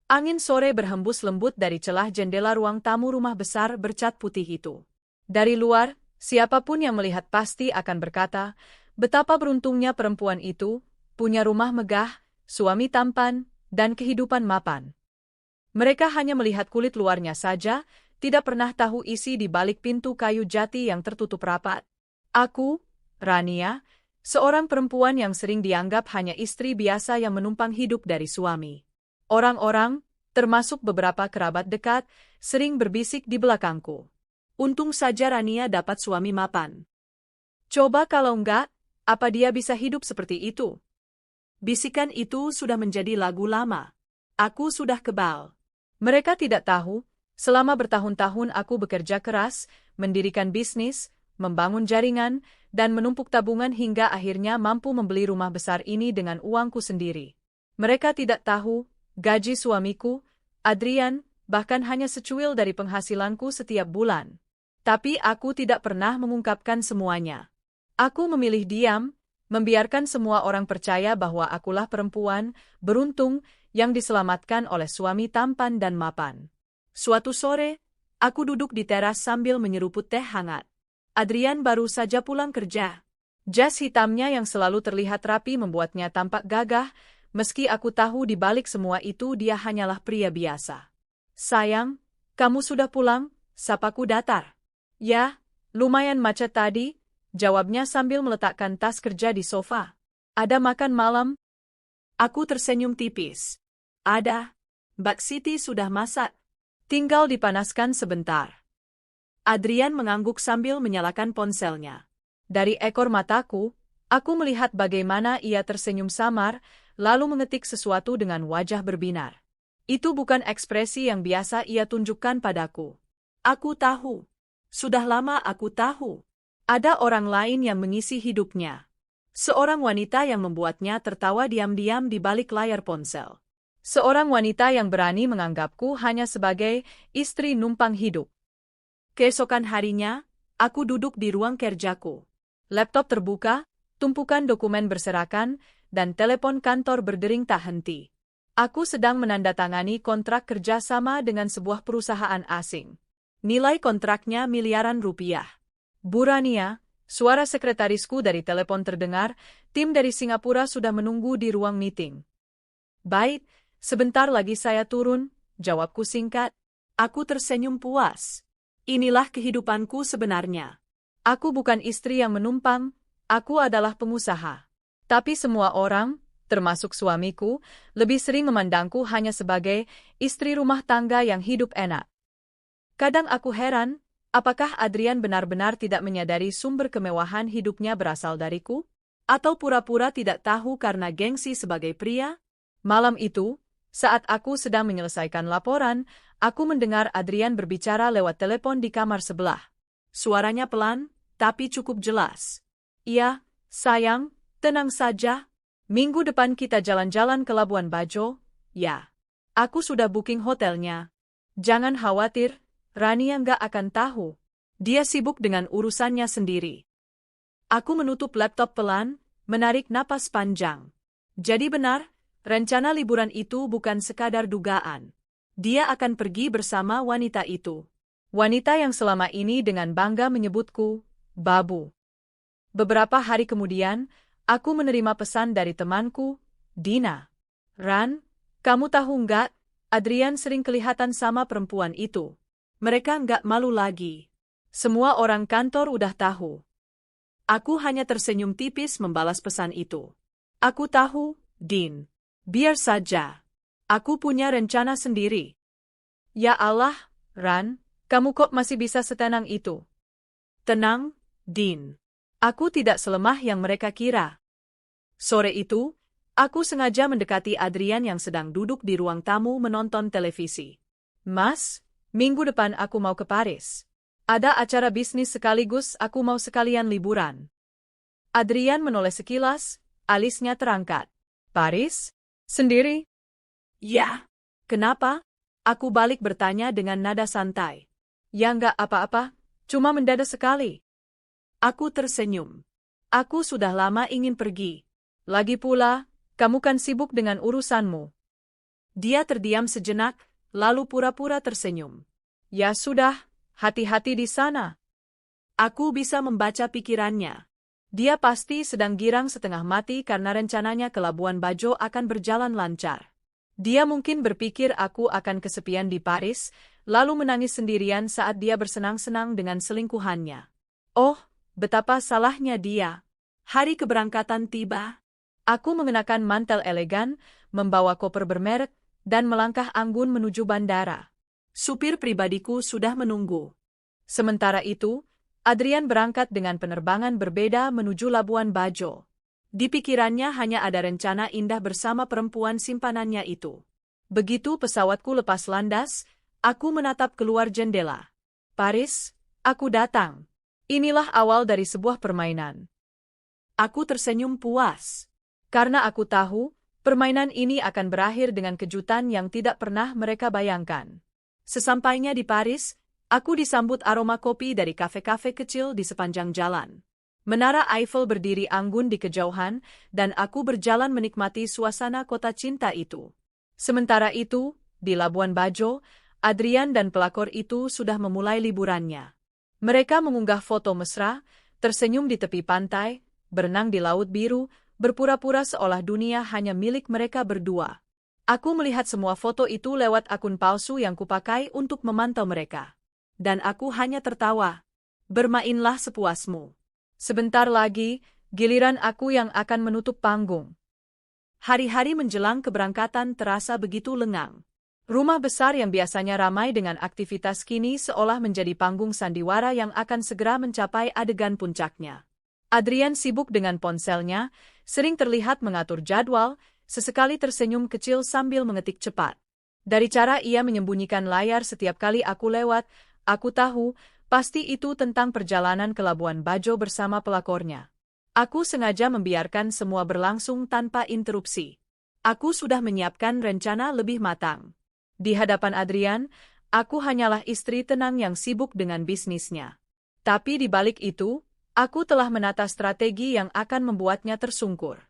Angin sore berhembus lembut dari celah jendela ruang tamu rumah besar bercat putih itu. Dari luar, siapapun yang melihat pasti akan berkata, betapa beruntungnya perempuan itu, punya rumah megah, suami tampan, dan kehidupan mapan. Mereka hanya melihat kulit luarnya saja, tidak pernah tahu isi di balik pintu kayu jati yang tertutup rapat. Aku, Rania, seorang perempuan yang sering dianggap hanya istri biasa yang menumpang hidup dari suami. Orang-orang, termasuk beberapa kerabat dekat, sering berbisik di belakangku. Untung saja Rania dapat suami mapan. Coba kalau enggak, apa dia bisa hidup seperti itu? Bisikan itu sudah menjadi lagu lama. Aku sudah kebal. Mereka tidak tahu, selama bertahun-tahun aku bekerja keras, mendirikan bisnis, membangun jaringan, dan menumpuk tabungan hingga akhirnya mampu membeli rumah besar ini dengan uangku sendiri. Mereka tidak tahu, gaji suamiku, Adrian, bahkan hanya secuil dari penghasilanku setiap bulan. Tapi aku tidak pernah mengungkapkan semuanya. Aku memilih diam, membiarkan semua orang percaya bahwa akulah perempuan beruntung yang diselamatkan oleh suami tampan dan mapan. Suatu sore, aku duduk di teras sambil menyeruput teh hangat. Adrian baru saja pulang kerja. Jas hitamnya yang selalu terlihat rapi membuatnya tampak gagah, meski aku tahu di balik semua itu dia hanyalah pria biasa. Sayang, kamu sudah pulang, sapaku datar. Ya, lumayan macet tadi, jawabnya sambil meletakkan tas kerja di sofa. Ada makan malam? Aku tersenyum tipis. Ada. Mbak Siti sudah masak. Tinggal dipanaskan sebentar. Adrian mengangguk sambil menyalakan ponselnya. Dari ekor mataku, aku melihat bagaimana ia tersenyum samar, lalu mengetik sesuatu dengan wajah berbinar. Itu bukan ekspresi yang biasa ia tunjukkan padaku. Aku tahu. Sudah lama aku tahu. Ada orang lain yang mengisi hidupnya. Seorang wanita yang membuatnya tertawa diam-diam di balik layar ponsel. Seorang wanita yang berani menganggapku hanya sebagai istri numpang hidup. Keesokan harinya, aku duduk di ruang kerjaku. Laptop terbuka, tumpukan dokumen berserakan, dan telepon kantor berdering tak henti. Aku sedang menandatangani kontrak kerjasama dengan sebuah perusahaan asing. Nilai kontraknya miliaran rupiah. Bu Rania, suara sekretarisku dari telepon terdengar, tim dari Singapura sudah menunggu di ruang meeting. Baik, sebentar lagi saya turun, jawabku singkat. Aku tersenyum puas. Inilah kehidupanku sebenarnya. Aku bukan istri yang menumpang, aku adalah pengusaha. Tapi semua orang, termasuk suamiku, lebih sering memandangku hanya sebagai istri rumah tangga yang hidup enak. Kadang aku heran, apakah Adrian benar-benar tidak menyadari sumber kemewahan hidupnya berasal dariku? Atau pura-pura tidak tahu karena gengsi sebagai pria? Malam itu, saat aku sedang menyelesaikan laporan, aku mendengar Adrian berbicara lewat telepon di kamar sebelah. Suaranya pelan, tapi cukup jelas. Iya, sayang, tenang saja. Minggu depan kita jalan-jalan ke Labuan Bajo, ya. Aku sudah booking hotelnya. Jangan khawatir, Rania nggak akan tahu. Dia sibuk dengan urusannya sendiri. Aku menutup laptop pelan, menarik napas panjang. Jadi benar, rencana liburan itu bukan sekadar dugaan. Dia akan pergi bersama wanita itu. Wanita yang selama ini dengan bangga menyebutku, Babu. Beberapa hari kemudian, aku menerima pesan dari temanku, Dina. Ran, kamu tahu nggak, Adrian sering kelihatan sama perempuan itu. Mereka nggak malu lagi. Semua orang kantor udah tahu. Aku hanya tersenyum tipis membalas pesan itu. Aku tahu, Din. Biar saja. Aku punya rencana sendiri. Ya Allah, Ran, kamu kok masih bisa setenang itu? Tenang, Din. Aku tidak selemah yang mereka kira. Sore itu, aku sengaja mendekati Adrian yang sedang duduk di ruang tamu menonton televisi. Mas, minggu depan aku mau ke Paris. Ada acara bisnis sekaligus aku mau sekalian liburan. Adrian menoleh sekilas, alisnya terangkat. Paris? Sendiri? Ya. Kenapa? Aku balik bertanya dengan nada santai. Ya nggak apa-apa, cuma mendadak sekali. Aku tersenyum. Aku sudah lama ingin pergi. Lagi pula, kamu kan sibuk dengan urusanmu. Dia terdiam sejenak, lalu pura-pura tersenyum. Ya sudah, hati-hati di sana. Aku bisa membaca pikirannya. Dia pasti sedang girang setengah mati karena rencananya ke Labuan Bajo akan berjalan lancar. Dia mungkin berpikir aku akan kesepian di Paris, lalu menangis sendirian saat dia bersenang-senang dengan selingkuhannya. Oh, betapa salahnya dia. Hari keberangkatan tiba. Aku mengenakan mantel elegan, membawa koper bermerek, dan melangkah anggun menuju bandara. Supir pribadiku sudah menunggu. Sementara itu, Adrian berangkat dengan penerbangan berbeda menuju Labuan Bajo. Di pikirannya hanya ada rencana indah bersama perempuan simpanannya itu. Begitu pesawatku lepas landas, aku menatap keluar jendela. Paris, aku datang. Inilah awal dari sebuah permainan. Aku tersenyum puas. Karena aku tahu, permainan ini akan berakhir dengan kejutan yang tidak pernah mereka bayangkan. Sesampainya di Paris, aku disambut aroma kopi dari kafe-kafe kecil di sepanjang jalan. Menara Eiffel berdiri anggun di kejauhan, dan aku berjalan menikmati suasana kota cinta itu. Sementara itu, di Labuan Bajo, Adrian dan pelakor itu sudah memulai liburannya. Mereka mengunggah foto mesra, tersenyum di tepi pantai, berenang di laut biru, berpura-pura seolah dunia hanya milik mereka berdua. Aku melihat semua foto itu lewat akun palsu yang kupakai untuk memantau mereka. Dan aku hanya tertawa. Bermainlah sepuasmu. Sebentar lagi, giliran aku yang akan menutup panggung. Hari-hari menjelang keberangkatan terasa begitu lengang. Rumah besar yang biasanya ramai dengan aktivitas kini seolah menjadi panggung sandiwara yang akan segera mencapai adegan puncaknya. Adrian sibuk dengan ponselnya, sering terlihat mengatur jadwal, sesekali tersenyum kecil sambil mengetik cepat. Dari cara ia menyembunyikan layar setiap kali aku lewat, aku tahu, pasti itu tentang perjalanan ke Labuan Bajo bersama pelakornya. Aku sengaja membiarkan semua berlangsung tanpa interupsi. Aku sudah menyiapkan rencana lebih matang. Di hadapan Adrian, aku hanyalah istri tenang yang sibuk dengan bisnisnya. Tapi di balik itu, aku telah menata strategi yang akan membuatnya tersungkur.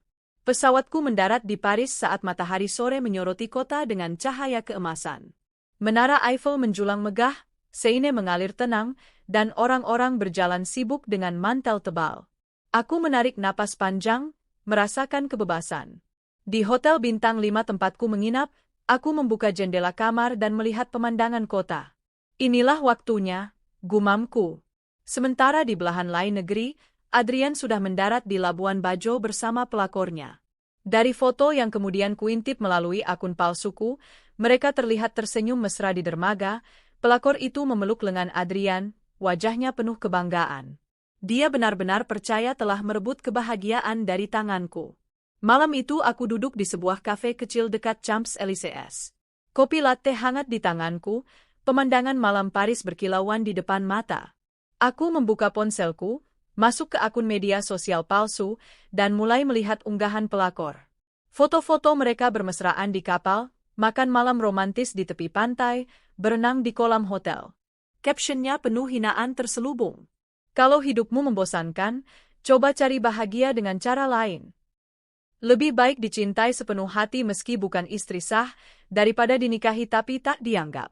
Pesawatku mendarat di Paris saat matahari sore menyoroti kota dengan cahaya keemasan. Menara Eiffel menjulang megah, Seine mengalir tenang, dan orang-orang berjalan sibuk dengan mantel tebal. Aku menarik napas panjang, merasakan kebebasan. Di Hotel Bintang 5 tempatku menginap, aku membuka jendela kamar dan melihat pemandangan kota. Inilah waktunya, gumamku. Sementara di belahan lain negeri, Adrian sudah mendarat di Labuan Bajo bersama pelakornya. Dari foto yang kemudian kuintip melalui akun palsuku, mereka terlihat tersenyum mesra di dermaga. Pelakor itu memeluk lengan Adrian, wajahnya penuh kebanggaan. Dia benar-benar percaya telah merebut kebahagiaan dari tanganku. Malam itu aku duduk di sebuah kafe kecil dekat Champs-Élysées. Kopi latte hangat di tanganku, pemandangan malam Paris berkilauan di depan mata. Aku membuka ponselku, masuk ke akun media sosial palsu, dan mulai melihat unggahan pelakor. Foto-foto mereka bermesraan di kapal, makan malam romantis di tepi pantai, berenang di kolam hotel. Captionnya penuh hinaan terselubung. Kalau hidupmu membosankan, coba cari bahagia dengan cara lain. Lebih baik dicintai sepenuh hati meski bukan istri sah, daripada dinikahi tapi tak dianggap.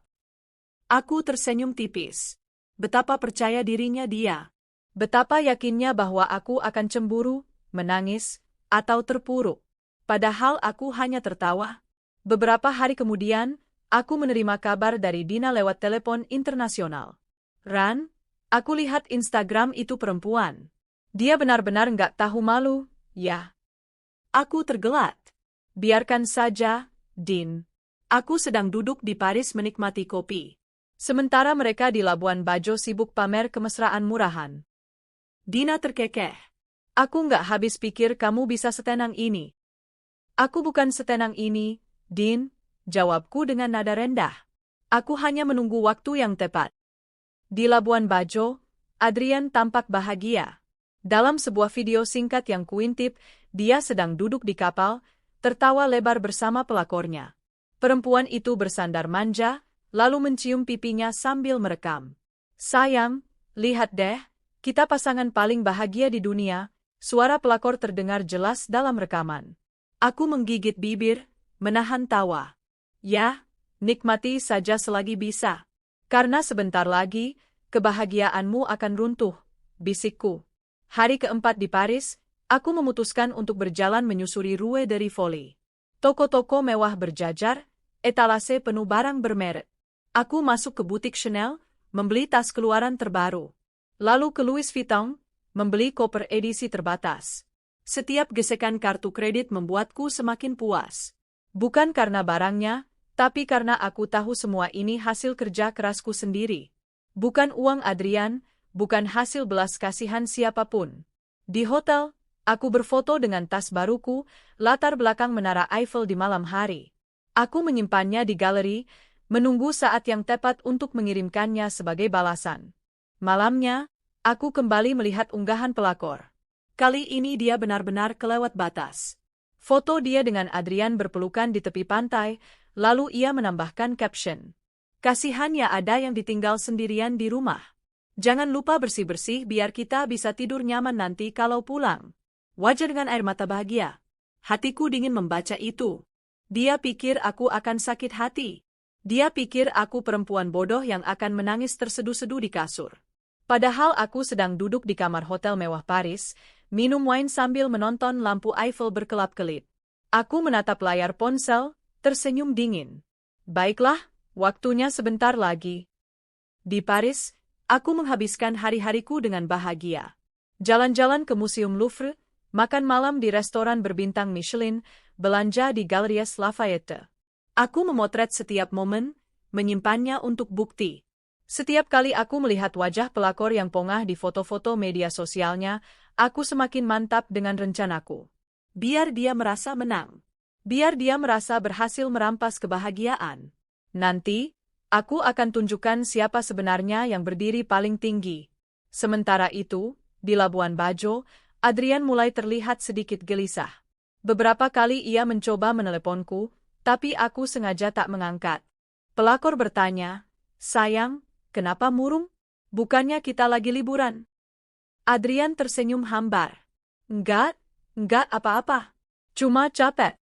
Aku tersenyum tipis. Betapa percaya dirinya dia. Betapa yakinnya bahwa aku akan cemburu, menangis, atau terpuruk. Padahal aku hanya tertawa. Beberapa hari kemudian, aku menerima kabar dari Dina lewat telepon internasional. Ran, aku lihat Instagram itu perempuan. Dia benar-benar nggak tahu malu, ya. Aku tergelat. Biarkan saja, Din. Aku sedang duduk di Paris menikmati kopi. Sementara mereka di Labuan Bajo sibuk pamer kemesraan murahan. Dina terkekeh. Aku nggak habis pikir kamu bisa setenang ini. Aku bukan setenang ini, Din, jawabku dengan nada rendah. Aku hanya menunggu waktu yang tepat. Di Labuan Bajo, Adrian tampak bahagia. Dalam sebuah video singkat yang kuintip, dia sedang duduk di kapal, tertawa lebar bersama pelakornya. Perempuan itu bersandar manja, lalu mencium pipinya sambil merekam. Sayang, lihat deh, kita pasangan paling bahagia di dunia, suara pelakor terdengar jelas dalam rekaman. Aku menggigit bibir, menahan tawa. Ya, nikmati saja selagi bisa. Karena sebentar lagi, kebahagiaanmu akan runtuh, bisikku. Hari keempat di Paris, aku memutuskan untuk berjalan menyusuri Rue de Rivoli. Toko-toko mewah berjajar, etalase penuh barang bermerek. Aku masuk ke butik Chanel, membeli tas keluaran terbaru. Lalu ke Louis Vuitton, membeli koper edisi terbatas. Setiap gesekan kartu kredit membuatku semakin puas. Bukan karena barangnya, tapi karena aku tahu semua ini hasil kerja kerasku sendiri. Bukan uang Adrian, bukan hasil belas kasihan siapapun. Di hotel, aku berfoto dengan tas baruku, latar belakang Menara Eiffel di malam hari. Aku menyimpannya di galeri, menunggu saat yang tepat untuk mengirimkannya sebagai balasan. Malamnya, aku kembali melihat unggahan pelakor. Kali ini dia benar-benar kelewat batas. Foto dia dengan Adrian berpelukan di tepi pantai, lalu ia menambahkan caption. Kasihan ya ada yang ditinggal sendirian di rumah. Jangan lupa bersih-bersih biar kita bisa tidur nyaman nanti kalau pulang. Wajah dengan air mata bahagia. Hatiku dingin membaca itu. Dia pikir aku akan sakit hati. Dia pikir aku perempuan bodoh yang akan menangis terseduh-seduh di kasur. Padahal aku sedang duduk di kamar hotel mewah Paris, minum wine sambil menonton lampu Eiffel berkelap-kelip. Aku menatap layar ponsel, tersenyum dingin. Baiklah, waktunya sebentar lagi. Di Paris, aku menghabiskan hari-hariku dengan bahagia. Jalan-jalan ke Museum Louvre, makan malam di restoran berbintang Michelin, belanja di Galeries Lafayette. Aku memotret setiap momen, menyimpannya untuk bukti. Setiap kali aku melihat wajah pelakor yang pongah di foto-foto media sosialnya, aku semakin mantap dengan rencanaku. Biar dia merasa menang. Biar dia merasa berhasil merampas kebahagiaan. Nanti, aku akan tunjukkan siapa sebenarnya yang berdiri paling tinggi. Sementara itu, di Labuan Bajo, Adrian mulai terlihat sedikit gelisah. Beberapa kali ia mencoba meneleponku, tapi aku sengaja tak mengangkat. Pelakor bertanya, sayang, kenapa murung? Bukannya kita lagi liburan? Adrian tersenyum hambar. Enggak apa-apa. Cuma capek.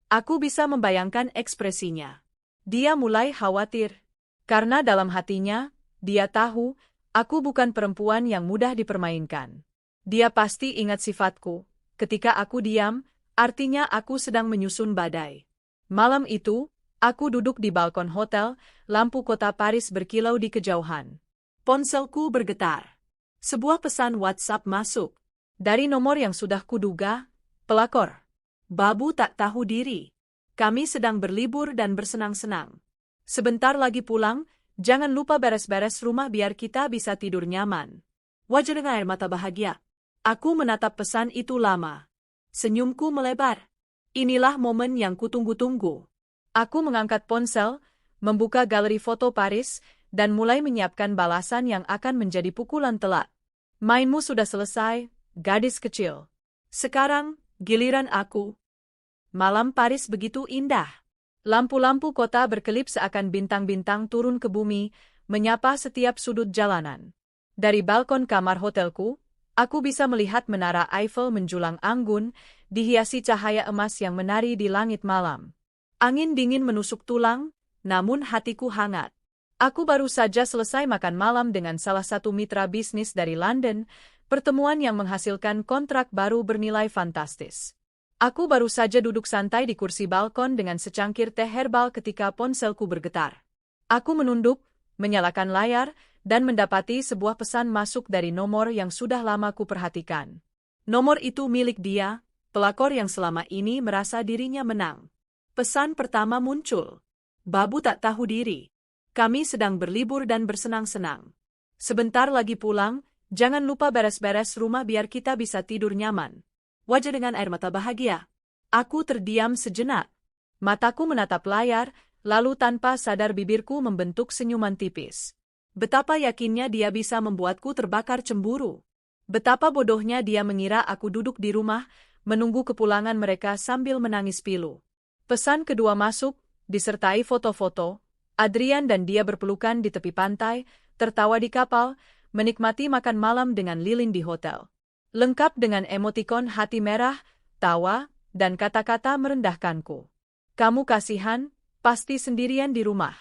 Aku bisa membayangkan ekspresinya. Dia mulai khawatir. Karena dalam hatinya, dia tahu, aku bukan perempuan yang mudah dipermainkan. Dia pasti ingat sifatku. Ketika aku diam, artinya aku sedang menyusun badai. Malam itu, aku duduk di balkon hotel, lampu kota Paris berkilau di kejauhan. Ponselku bergetar. Sebuah pesan WhatsApp masuk. Dari nomor yang sudah kuduga, pelakor. Babu tak tahu diri. Kami sedang berlibur dan bersenang-senang. Sebentar lagi pulang, jangan lupa beres-beres rumah biar kita bisa tidur nyaman. Wajah dengan air mata bahagia. Aku menatap pesan itu lama. Senyumku melebar. Inilah momen yang kutunggu-tunggu. Aku mengangkat ponsel, membuka galeri foto Paris, dan mulai menyiapkan balasan yang akan menjadi pukulan telak. Mainmu sudah selesai, gadis kecil. Sekarang, giliran aku. Malam Paris begitu indah. Lampu-lampu kota berkelip seakan bintang-bintang turun ke bumi, menyapa setiap sudut jalanan. Dari balkon kamar hotelku, aku bisa melihat Menara Eiffel menjulang anggun, dihiasi cahaya emas yang menari di langit malam. Angin dingin menusuk tulang, namun hatiku hangat. Aku baru saja selesai makan malam dengan salah satu mitra bisnis dari London, pertemuan yang menghasilkan kontrak baru bernilai fantastis. Aku baru saja duduk santai di kursi balkon dengan secangkir teh herbal ketika ponselku bergetar. Aku menunduk, menyalakan layar, dan mendapati sebuah pesan masuk dari nomor yang sudah lama kuperhatikan. Nomor itu milik dia, pelakor yang selama ini merasa dirinya menang. Pesan pertama muncul. Babu tak tahu diri. Kami sedang berlibur dan bersenang-senang. Sebentar lagi pulang, jangan lupa beres-beres rumah biar kita bisa tidur nyaman. Wajah dengan air mata bahagia. Aku terdiam sejenak. Mataku menatap layar, lalu tanpa sadar bibirku membentuk senyuman tipis. Betapa yakinnya dia bisa membuatku terbakar cemburu. Betapa bodohnya dia mengira aku duduk di rumah, menunggu kepulangan mereka sambil menangis pilu. Pesan kedua masuk, disertai foto-foto. Adrian dan dia berpelukan di tepi pantai, tertawa di kapal, menikmati makan malam dengan lilin di hotel. Lengkap dengan emotikon hati merah, tawa, dan kata-kata merendahkanku. Kamu kasihan, pasti sendirian di rumah.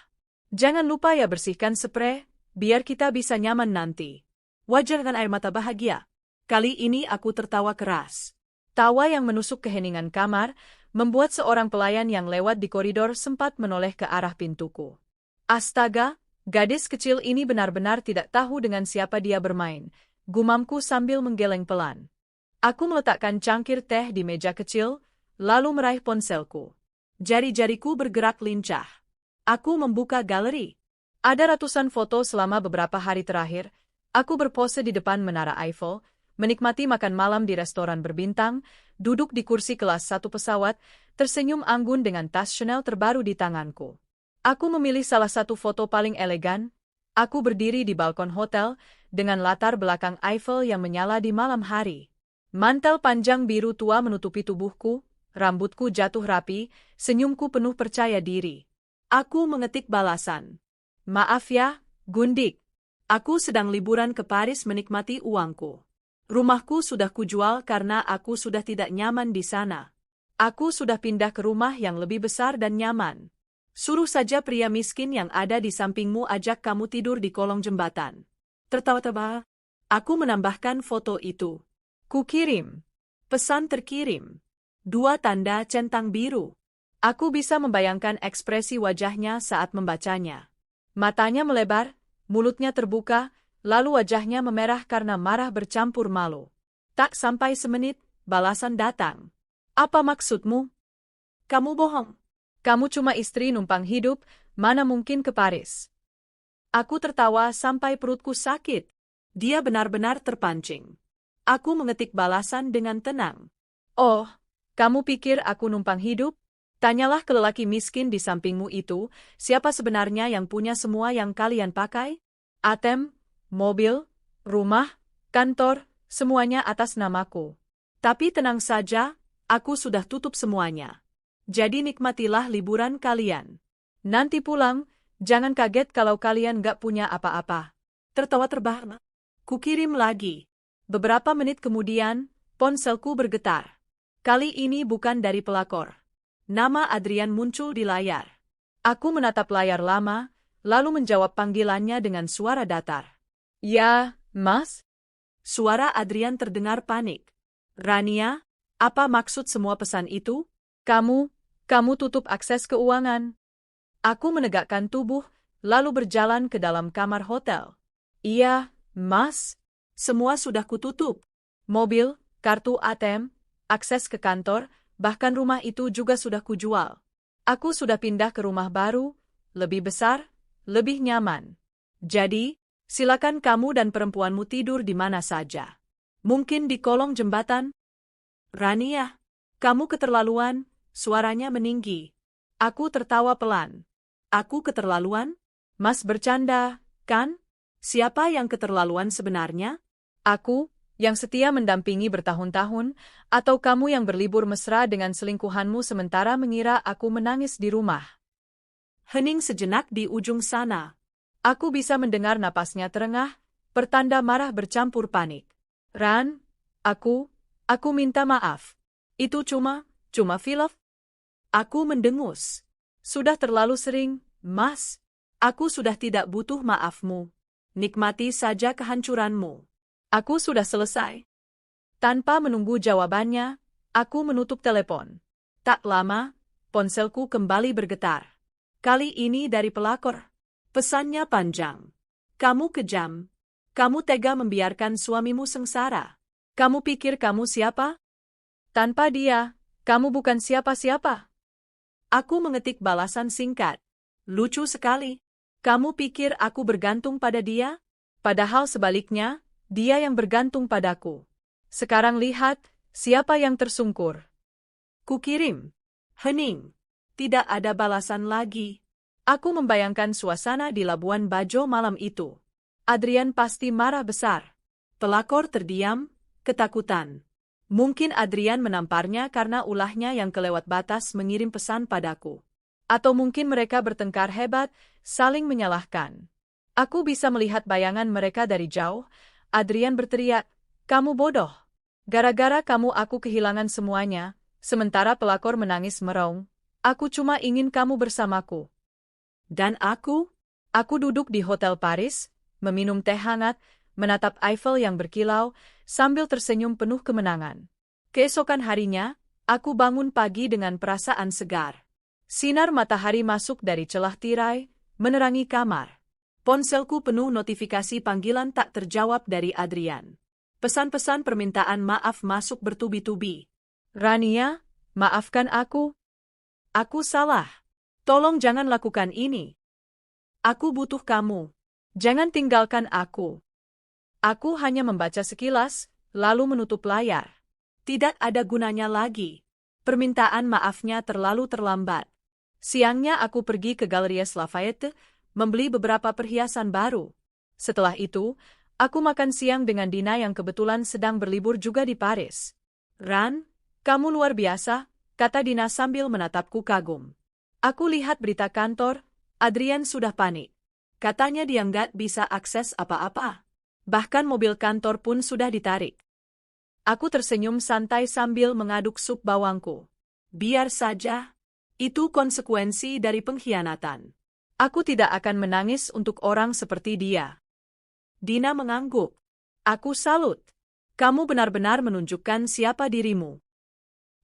Jangan lupa ya bersihkan spray, biar kita bisa nyaman nanti. Wajar kan air mata bahagia? Kali ini aku tertawa keras. Tawa yang menusuk ke heningan kamar, membuat seorang pelayan yang lewat di koridor sempat menoleh ke arah pintuku. Astaga, gadis kecil ini benar-benar tidak tahu dengan siapa dia bermain, gumamku sambil menggeleng pelan. Aku meletakkan cangkir teh di meja kecil, lalu meraih ponselku. Jari-jariku bergerak lincah. Aku membuka galeri. Ada ratusan foto selama beberapa hari terakhir. Aku berpose di depan Menara Eiffel, menikmati makan malam di restoran berbintang, duduk di kursi kelas satu pesawat, tersenyum anggun dengan tas Chanel terbaru di tanganku. Aku memilih salah satu foto paling elegan. Aku berdiri di balkon hotel, dengan latar belakang Eiffel yang menyala di malam hari. Mantel panjang biru tua menutupi tubuhku, rambutku jatuh rapi, senyumku penuh percaya diri. Aku mengetik balasan. Maaf ya, Gundik. Aku sedang liburan ke Paris menikmati uangku. Rumahku sudah kujual karena aku sudah tidak nyaman di sana. Aku sudah pindah ke rumah yang lebih besar dan nyaman. Suruh saja pria miskin yang ada di sampingmu ajak kamu tidur di kolong jembatan. Tertawa-tawa. Aku menambahkan foto itu. Kukirim. Pesan terkirim. 2 tanda centang biru. Aku bisa membayangkan ekspresi wajahnya saat membacanya. Matanya melebar, mulutnya terbuka, lalu wajahnya memerah karena marah bercampur malu. Tak sampai semenit, balasan datang. Apa maksudmu? Kamu bohong. Kamu cuma istri numpang hidup, mana mungkin ke Paris. Aku tertawa sampai perutku sakit. Dia benar-benar terpancing. Aku mengetik balasan dengan tenang. Oh, kamu pikir aku numpang hidup? Tanyalah ke lelaki miskin di sampingmu itu, siapa sebenarnya yang punya semua yang kalian pakai? ATM, mobil, rumah, kantor, semuanya atas namaku. Tapi tenang saja, aku sudah tutup semuanya. Jadi nikmatilah liburan kalian. Nanti pulang, jangan kaget kalau kalian gak punya apa-apa. Tertawa terbahak. Kukirim lagi. Beberapa menit kemudian, ponselku bergetar. Kali ini bukan dari pelakor. Nama Adrian muncul di layar. Aku menatap layar lama, lalu menjawab panggilannya dengan suara datar. Ya, Mas? Suara Adrian terdengar panik. Rania, apa maksud semua pesan itu? Kamu tutup akses keuangan. Aku menegakkan tubuh, lalu berjalan ke dalam kamar hotel. Iya, Mas. Semua sudah kututup. Mobil, kartu ATM, akses ke kantor, bahkan rumah itu juga sudah kujual. Aku sudah pindah ke rumah baru, lebih besar, lebih nyaman. Jadi, silakan kamu dan perempuanmu tidur di mana saja. Mungkin di kolong jembatan? Rania, kamu keterlaluan, suaranya meninggi. Aku tertawa pelan. Aku keterlaluan? Mas bercanda, kan? Siapa yang keterlaluan sebenarnya? Aku, yang setia mendampingi bertahun-tahun, atau kamu yang berlibur mesra dengan selingkuhanmu sementara mengira aku menangis di rumah? Hening sejenak di ujung sana. Aku bisa mendengar napasnya terengah, pertanda marah bercampur panik. Ran, aku minta maaf. Itu cuma film. Aku mendengus. Sudah terlalu sering, Mas. Aku sudah tidak butuh maafmu. Nikmati saja kehancuranmu. Aku sudah selesai. Tanpa menunggu jawabannya, aku menutup telepon. Tak lama, ponselku kembali bergetar. Kali ini dari pelakor. Pesannya panjang. Kamu kejam. Kamu tega membiarkan suamimu sengsara. Kamu pikir kamu siapa? Tanpa dia, kamu bukan siapa-siapa. Aku mengetik balasan singkat. Lucu sekali. Kamu pikir aku bergantung pada dia? Padahal sebaliknya, dia yang bergantung padaku. Sekarang lihat, siapa yang tersungkur. Kukirim. Hening. Tidak ada balasan lagi. Aku membayangkan suasana di Labuan Bajo malam itu. Adrian pasti marah besar. Pelakor terdiam, ketakutan. Mungkin Adrian menamparnya karena ulahnya yang kelewat batas mengirim pesan padaku. Atau mungkin mereka bertengkar hebat, saling menyalahkan. Aku bisa melihat bayangan mereka dari jauh. Adrian berteriak, "Kamu bodoh. Gara-gara kamu aku kehilangan semuanya," sementara pelakor menangis meraung. Aku cuma ingin kamu bersamaku. Dan aku? Aku duduk di Hotel Paris, meminum teh hangat, menatap Eiffel yang berkilau, sambil tersenyum penuh kemenangan. Keesokan harinya, aku bangun pagi dengan perasaan segar. Sinar matahari masuk dari celah tirai, menerangi kamar. Ponselku penuh notifikasi panggilan tak terjawab dari Adrian. Pesan-pesan permintaan maaf masuk bertubi-tubi. Rania, maafkan aku. Aku salah. Tolong jangan lakukan ini. Aku butuh kamu. Jangan tinggalkan aku. Aku hanya membaca sekilas, lalu menutup layar. Tidak ada gunanya lagi. Permintaan maafnya terlalu terlambat. Siangnya aku pergi ke Galeries Lafayette, membeli beberapa perhiasan baru. Setelah itu, aku makan siang dengan Dina yang kebetulan sedang berlibur juga di Paris. Ran, kamu luar biasa, kata Dina sambil menatapku kagum. Aku lihat berita kantor, Adrian sudah panik. Katanya dia nggak bisa akses apa-apa. Bahkan mobil kantor pun sudah ditarik. Aku tersenyum santai sambil mengaduk sup bawangku. Biar saja. Itu konsekuensi dari pengkhianatan. Aku tidak akan menangis untuk orang seperti dia. Dina mengangguk. Aku salut. Kamu benar-benar menunjukkan siapa dirimu.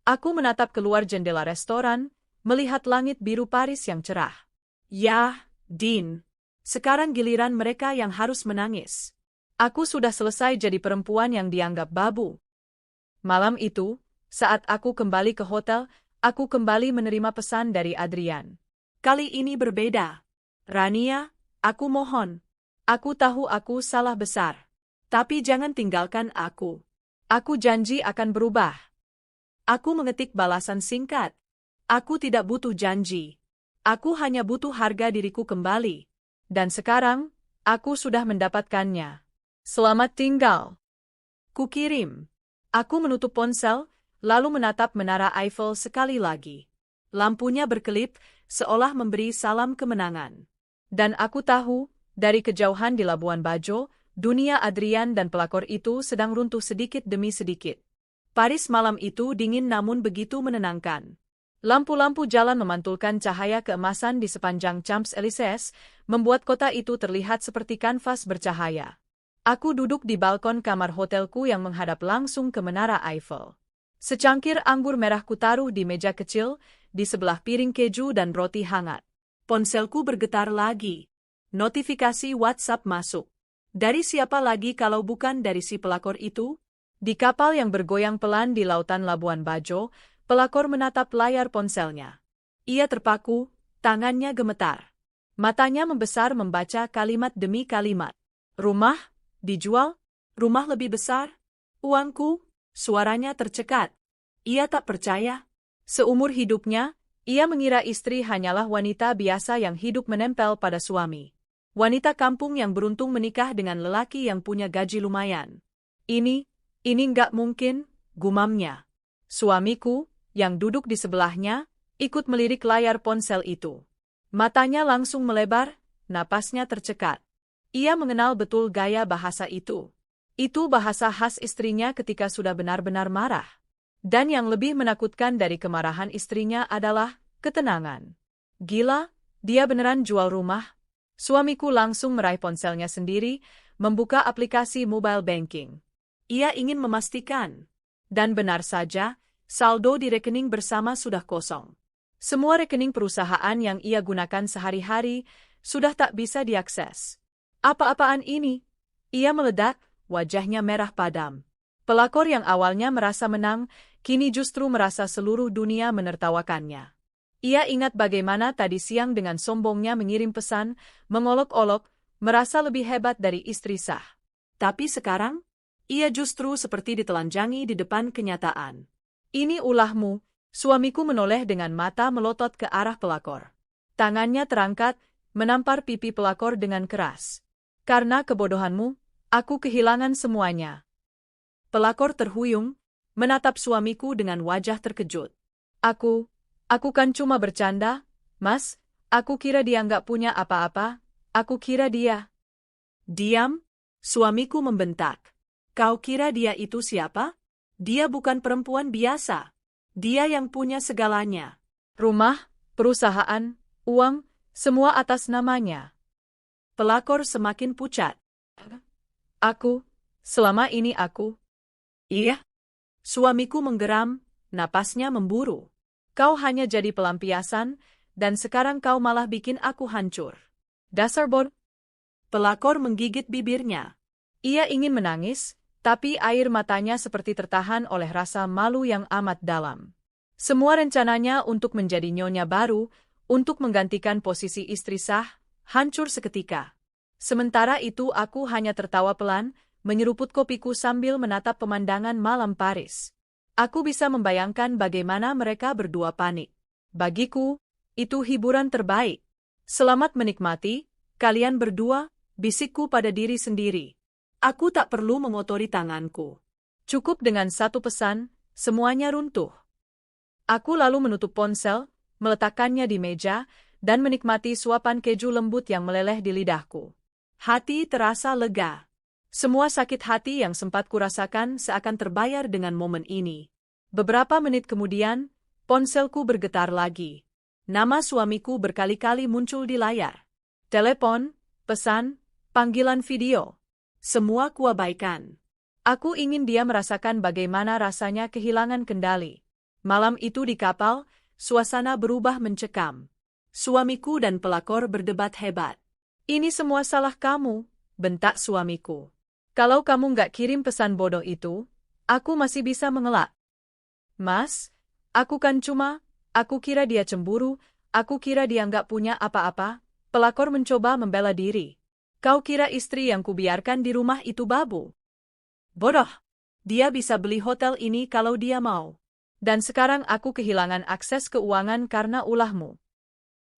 Aku menatap keluar jendela restoran, melihat langit biru Paris yang cerah. Yah, Din. Sekarang giliran mereka yang harus menangis. Aku sudah selesai jadi perempuan yang dianggap babu. Malam itu, saat aku kembali ke hotel, aku kembali menerima pesan dari Adrian. Kali ini berbeda. Rania, aku mohon. Aku tahu aku salah besar. Tapi jangan tinggalkan aku. Aku janji akan berubah. Aku mengetik balasan singkat. Aku tidak butuh janji. Aku hanya butuh harga diriku kembali. Dan sekarang, aku sudah mendapatkannya. Selamat tinggal. Kukirim. Aku menutup ponsel, lalu menatap menara Eiffel sekali lagi. Lampunya berkelip, seolah memberi salam kemenangan. Dan aku tahu, dari kejauhan di Labuan Bajo, dunia Adrian dan pelakor itu sedang runtuh sedikit demi sedikit. Paris malam itu dingin namun begitu menenangkan. Lampu-lampu jalan memantulkan cahaya keemasan di sepanjang Champs-Élysées, membuat kota itu terlihat seperti kanvas bercahaya. Aku duduk di balkon kamar hotelku yang menghadap langsung ke menara Eiffel. Secangkir anggur merah kutaruh di meja kecil, di sebelah piring keju dan roti hangat. Ponselku bergetar lagi. Notifikasi WhatsApp masuk. Dari siapa lagi kalau bukan dari si pelakor itu? Di kapal yang bergoyang pelan di lautan Labuan Bajo, pelakor menatap layar ponselnya. Ia terpaku, tangannya gemetar. Matanya membesar membaca kalimat demi kalimat. Rumah? Dijual? Rumah lebih besar? Uangku? Suaranya tercekat. Ia tak percaya. Seumur hidupnya, ia mengira istri hanyalah wanita biasa yang hidup menempel pada suami. Wanita kampung yang beruntung menikah dengan lelaki yang punya gaji lumayan. Ini nggak mungkin, gumamnya. Suamiku, yang duduk di sebelahnya, ikut melirik layar ponsel itu. Matanya langsung melebar, napasnya tercekat. Ia mengenal betul gaya bahasa itu. Itu bahasa khas istrinya ketika sudah benar-benar marah. Dan yang lebih menakutkan dari kemarahan istrinya adalah ketenangan. Gila, dia beneran jual rumah. Suamiku langsung meraih ponselnya sendiri, membuka aplikasi mobile banking. Ia ingin memastikan. Dan benar saja, saldo di rekening bersama sudah kosong. Semua rekening perusahaan yang ia gunakan sehari-hari sudah tak bisa diakses. Apa-apaan ini? Ia meledak, wajahnya merah padam. Pelakor yang awalnya merasa menang, kini justru merasa seluruh dunia menertawakannya. Ia ingat bagaimana tadi siang dengan sombongnya mengirim pesan, mengolok-olok, merasa lebih hebat dari istri sah. Tapi sekarang, ia justru seperti ditelanjangi di depan kenyataan. Ini ulahmu, suamiku menoleh dengan mata melotot ke arah pelakor. Tangannya terangkat, menampar pipi pelakor dengan keras. Karena kebodohanmu, aku kehilangan semuanya. Pelakor terhuyung, menatap suamiku dengan wajah terkejut. Aku kan cuma bercanda, Mas, aku kira dia nggak punya apa-apa, aku kira dia. Diam, suamiku membentak. Kau kira dia itu siapa? Dia bukan perempuan biasa. Dia yang punya segalanya. Rumah, perusahaan, uang, semua atas namanya. Pelakor semakin pucat. Aku, selama ini aku. Iya? Suamiku menggeram, napasnya memburu. Kau hanya jadi pelampiasan, dan sekarang kau malah bikin aku hancur. Dasar bodoh. Pelakor menggigit bibirnya. Ia ingin menangis, tapi air matanya seperti tertahan oleh rasa malu yang amat dalam. Semua rencananya untuk menjadi nyonya baru, untuk menggantikan posisi istri sah, hancur seketika. Sementara itu aku hanya tertawa pelan, menyeruput kopiku sambil menatap pemandangan malam Paris. Aku bisa membayangkan bagaimana mereka berdua panik. Bagiku, itu hiburan terbaik. Selamat menikmati, kalian berdua, bisikku pada diri sendiri. Aku tak perlu mengotori tanganku. Cukup dengan satu pesan, semuanya runtuh. Aku lalu menutup ponsel, meletakkannya di meja, dan menikmati suapan keju lembut yang meleleh di lidahku. Hati terasa lega. Semua sakit hati yang sempat kurasakan seakan terbayar dengan momen ini. Beberapa menit kemudian, ponselku bergetar lagi. Nama suamiku berkali-kali muncul di layar. Telepon, pesan, panggilan video. Semua kuabaikan. Aku ingin dia merasakan bagaimana rasanya kehilangan kendali. Malam itu di kapal, suasana berubah mencekam. Suamiku dan pelakor berdebat hebat. Ini semua salah kamu, bentak suamiku. Kalau kamu nggak kirim pesan bodoh itu, aku masih bisa mengelak. Mas, aku kira dia cemburu, aku kira dia nggak punya apa-apa. Pelakor mencoba membela diri. Kau kira istri yang kubiarkan di rumah itu babu? Bodoh. Dia bisa beli hotel ini kalau dia mau. Dan sekarang aku kehilangan akses keuangan karena ulahmu.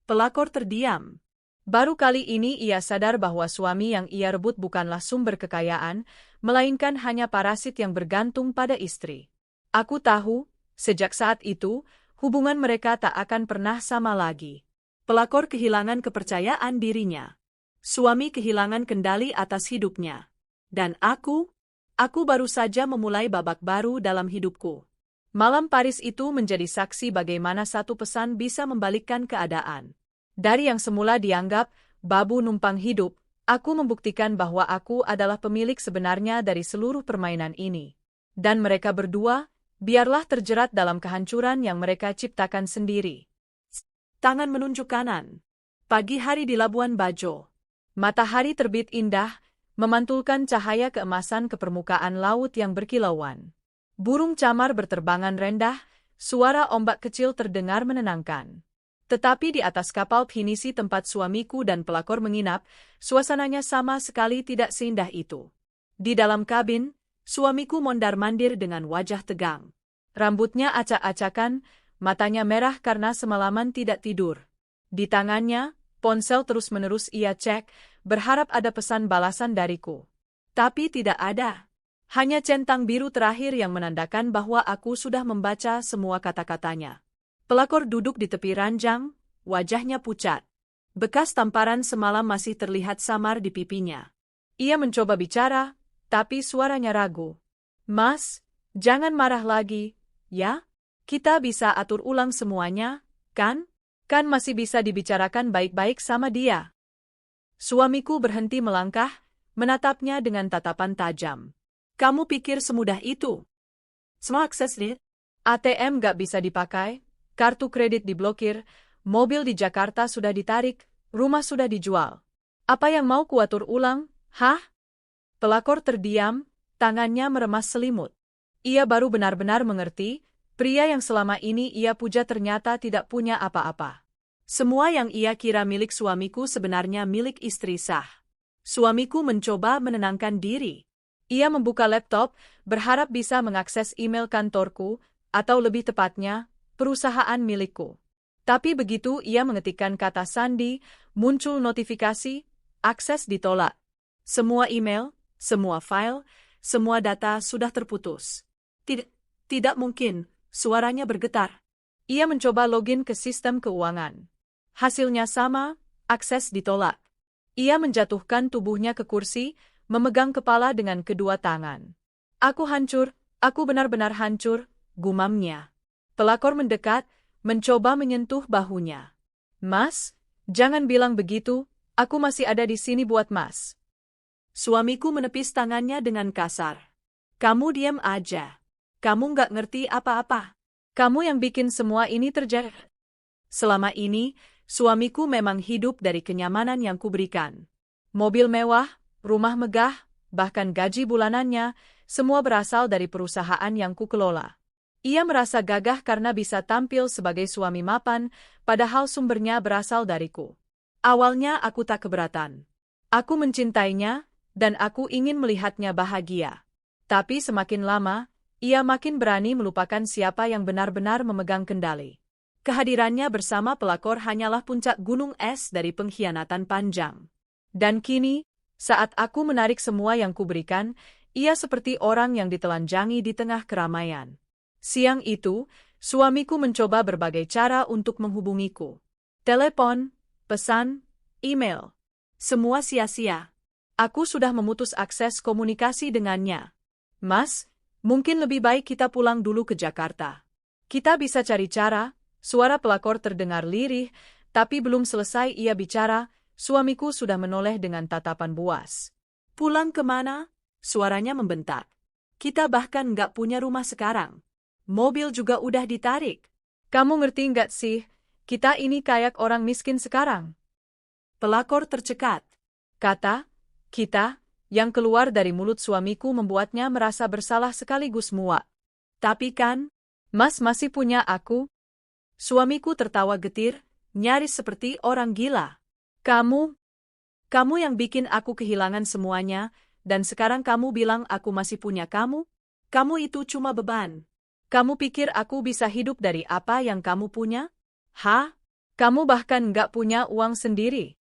Pelakor terdiam. Baru kali ini ia sadar bahwa suami yang ia rebut bukanlah sumber kekayaan, melainkan hanya parasit yang bergantung pada istri. Aku tahu, sejak saat itu, hubungan mereka tak akan pernah sama lagi. Pelakor kehilangan kepercayaan dirinya. Suami kehilangan kendali atas hidupnya. Dan aku baru saja memulai babak baru dalam hidupku. Malam Paris itu menjadi saksi bagaimana satu pesan bisa membalikkan keadaan. Dari yang semula dianggap babu numpang hidup, aku membuktikan bahwa aku adalah pemilik sebenarnya dari seluruh permainan ini. Dan mereka berdua, biarlah terjerat dalam kehancuran yang mereka ciptakan sendiri. Tangan menunjuk kanan. Pagi hari di Labuan Bajo. Matahari terbit indah, memantulkan cahaya keemasan ke permukaan laut yang berkilauan. Burung camar berterbangan rendah, suara ombak kecil terdengar menenangkan. Tetapi di atas kapal pinisi tempat suamiku dan pelakor menginap, suasananya sama sekali tidak seindah itu. Di dalam kabin, suamiku mondar-mandir dengan wajah tegang. Rambutnya acak-acakan, matanya merah karena semalaman tidak tidur. Di tangannya, ponsel terus-menerus ia cek, berharap ada pesan balasan dariku. Tapi tidak ada. Hanya centang biru terakhir yang menandakan bahwa aku sudah membaca semua kata-katanya. Pelakor duduk di tepi ranjang, wajahnya pucat. Bekas tamparan semalam masih terlihat samar di pipinya. Ia mencoba bicara, tapi suaranya ragu. Mas, jangan marah lagi, ya? Kita bisa atur ulang semuanya, kan? Kan masih bisa dibicarakan baik-baik sama dia. Suamiku berhenti melangkah, menatapnya dengan tatapan tajam. Kamu pikir semudah itu? Semua akses nih. ATM gak bisa dipakai, kartu kredit diblokir, mobil di Jakarta sudah ditarik, rumah sudah dijual. Apa yang mau kuatur ulang, hah? Pelakor terdiam, tangannya meremas selimut. Ia baru benar-benar mengerti, pria yang selama ini ia puja ternyata tidak punya apa-apa. Semua yang ia kira milik suamiku sebenarnya milik istri sah. Suamiku mencoba menenangkan diri. Ia membuka laptop, berharap bisa mengakses email kantorku, atau lebih tepatnya, perusahaan milikku. Tapi begitu ia mengetikkan kata sandi, muncul notifikasi, akses ditolak. Semua email, semua file, semua data sudah terputus. Tidak mungkin, suaranya bergetar. Ia mencoba login ke sistem keuangan. Hasilnya sama, akses ditolak. Ia menjatuhkan tubuhnya ke kursi, memegang kepala dengan kedua tangan. Aku hancur, aku benar-benar hancur, gumamnya. Pelakor mendekat, mencoba menyentuh bahunya. Mas, jangan bilang begitu, aku masih ada di sini buat Mas. Suamiku menepis tangannya dengan kasar. Kamu diam aja. Kamu nggak ngerti apa-apa. Kamu yang bikin semua ini terjadi. Selama ini, suamiku memang hidup dari kenyamanan yang kuberikan. Mobil mewah, rumah megah, bahkan gaji bulanannya, semua berasal dari perusahaan yang kukelola. Ia merasa gagah karena bisa tampil sebagai suami mapan, padahal sumbernya berasal dariku. Awalnya aku tak keberatan. Aku mencintainya, dan aku ingin melihatnya bahagia. Tapi semakin lama, ia makin berani melupakan siapa yang benar-benar memegang kendali. Kehadirannya bersama pelakor hanyalah puncak gunung es dari pengkhianatan panjang. Dan kini, saat aku menarik semua yang kuberikan, ia seperti orang yang ditelanjangi di tengah keramaian. Siang itu, suamiku mencoba berbagai cara untuk menghubungiku. Telepon, pesan, email. Semua sia-sia. Aku sudah memutus akses komunikasi dengannya. Mas, mungkin lebih baik kita pulang dulu ke Jakarta. Kita bisa cari cara. Suara pelakor terdengar lirih, tapi belum selesai ia bicara, suamiku sudah menoleh dengan tatapan buas. Pulang kemana? Suaranya membentak. Kita bahkan nggak punya rumah sekarang. Mobil juga udah ditarik. Kamu ngerti nggak sih, kita ini kayak orang miskin sekarang. Pelakor tercekat. Kata, kita, yang keluar dari mulut suamiku membuatnya merasa bersalah sekaligus muak. Tapi kan, Mas masih punya aku. Suamiku tertawa getir, nyaris seperti orang gila. Kamu yang bikin aku kehilangan semuanya, dan sekarang kamu bilang aku masih punya kamu? Kamu itu cuma beban. Kamu pikir aku bisa hidup dari apa yang kamu punya? Hah? Kamu bahkan nggak punya uang sendiri.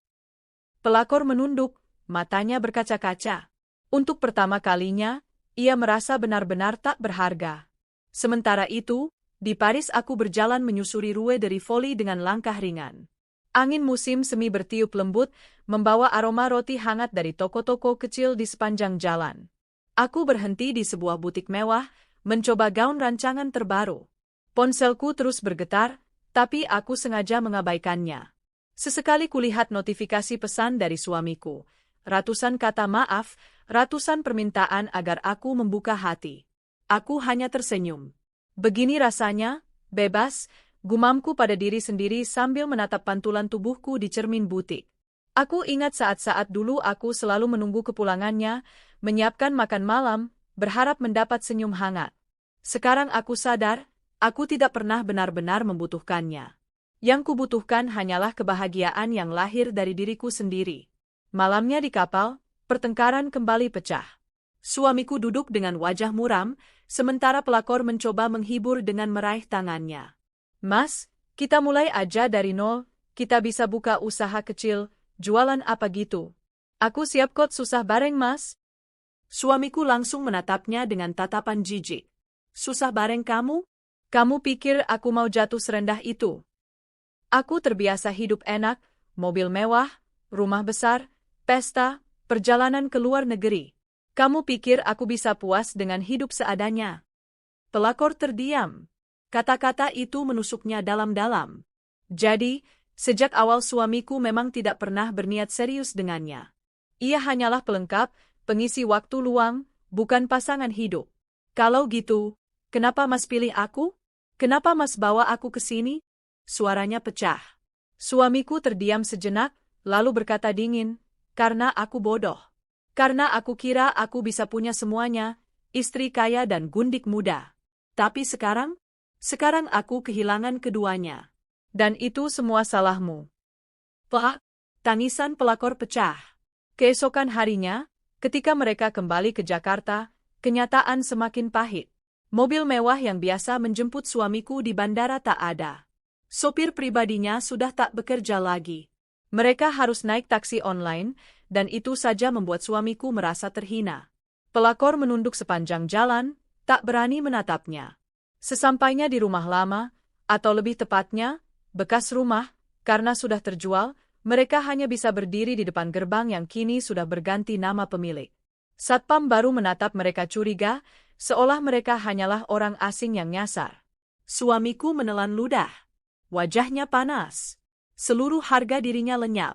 Pelakor menunduk, matanya berkaca-kaca. Untuk pertama kalinya, ia merasa benar-benar tak berharga. Sementara itu, di Paris aku berjalan menyusuri Rue de Rivoli dengan langkah ringan. Angin musim semi bertiup lembut, membawa aroma roti hangat dari toko-toko kecil di sepanjang jalan. Aku berhenti di sebuah butik mewah, mencoba gaun rancangan terbaru. Ponselku terus bergetar, tapi aku sengaja mengabaikannya. Sesekali kulihat notifikasi pesan dari suamiku. Ratusan kata maaf, ratusan permintaan agar aku membuka hati. Aku hanya tersenyum. Begini rasanya, bebas, gumamku pada diri sendiri sambil menatap pantulan tubuhku di cermin butik. Aku ingat saat-saat dulu aku selalu menunggu kepulangannya, menyiapkan makan malam, berharap mendapat senyum hangat. Sekarang aku sadar, aku tidak pernah benar-benar membutuhkannya. Yang kubutuhkan hanyalah kebahagiaan yang lahir dari diriku sendiri. Malamnya di kapal, pertengkaran kembali pecah. Suamiku duduk dengan wajah muram, sementara pelakor mencoba menghibur dengan meraih tangannya. Mas, kita mulai aja dari nol, kita bisa buka usaha kecil, jualan apa gitu. Aku siap kok susah bareng mas. Suamiku langsung menatapnya dengan tatapan jijik. Susah bareng kamu? Kamu pikir aku mau jatuh serendah itu? Aku terbiasa hidup enak, mobil mewah, rumah besar, pesta, perjalanan ke luar negeri. Kamu pikir aku bisa puas dengan hidup seadanya? Pelakor terdiam. Kata-kata itu menusuknya dalam-dalam. Jadi, sejak awal suamiku memang tidak pernah berniat serius dengannya. Ia hanyalah pelengkap, pengisi waktu luang, bukan pasangan hidup. Kalau gitu, kenapa Mas pilih aku? Kenapa Mas bawa aku ke sini? Suaranya pecah. Suamiku terdiam sejenak, lalu berkata dingin, karena aku bodoh. Karena aku kira aku bisa punya semuanya, istri kaya dan gundik muda. Tapi sekarang aku kehilangan keduanya. Dan itu semua salahmu. Pak, tangisan pelakor pecah. Keesokan harinya, ketika mereka kembali ke Jakarta, kenyataan semakin pahit. Mobil mewah yang biasa menjemput suamiku di bandara tak ada. Sopir pribadinya sudah tak bekerja lagi. Mereka harus naik taksi online, dan itu saja membuat suamiku merasa terhina. Pelakor menunduk sepanjang jalan, tak berani menatapnya. Sesampainya di rumah lama, atau lebih tepatnya, bekas rumah, karena sudah terjual, mereka hanya bisa berdiri di depan gerbang yang kini sudah berganti nama pemilik. Satpam baru menatap mereka curiga, seolah mereka hanyalah orang asing yang nyasar. Suamiku menelan ludah. Wajahnya panas. Seluruh harga dirinya lenyap.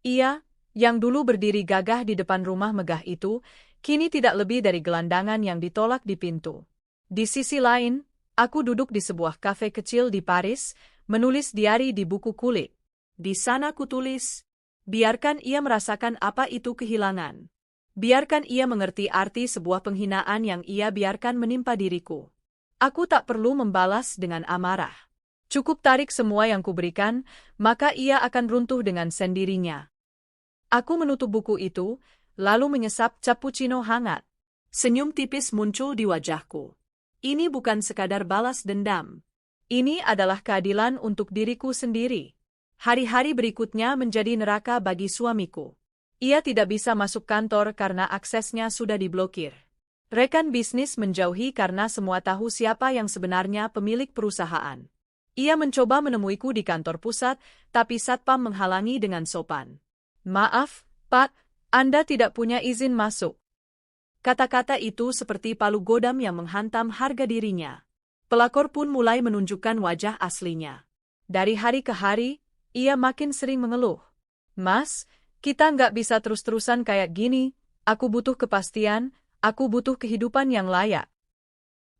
Ia, yang dulu berdiri gagah di depan rumah megah itu, kini tidak lebih dari gelandangan yang ditolak di pintu. Di sisi lain, aku duduk di sebuah kafe kecil di Paris, menulis diari di buku kulit. Di sana kutulis, biarkan ia merasakan apa itu kehilangan. Biarkan ia mengerti arti sebuah penghinaan yang ia biarkan menimpa diriku. Aku tak perlu membalas dengan amarah. Cukup tarik semua yang kuberikan, maka ia akan runtuh dengan sendirinya. Aku menutup buku itu, lalu menyesap cappuccino hangat. Senyum tipis muncul di wajahku. Ini bukan sekadar balas dendam. Ini adalah keadilan untuk diriku sendiri. Hari-hari berikutnya menjadi neraka bagi suamiku. Ia tidak bisa masuk kantor karena aksesnya sudah diblokir. Rekan bisnis menjauhi karena semua tahu siapa yang sebenarnya pemilik perusahaan. Ia mencoba menemuiku di kantor pusat, tapi satpam menghalangi dengan sopan. "Maaf, Pak, Anda tidak punya izin masuk." Kata-kata itu seperti palu godam yang menghantam harga dirinya. Pelakor pun mulai menunjukkan wajah aslinya. Dari hari ke hari, ia makin sering mengeluh. "Mas, kita nggak bisa terus-terusan kayak gini, aku butuh kepastian, aku butuh kehidupan yang layak."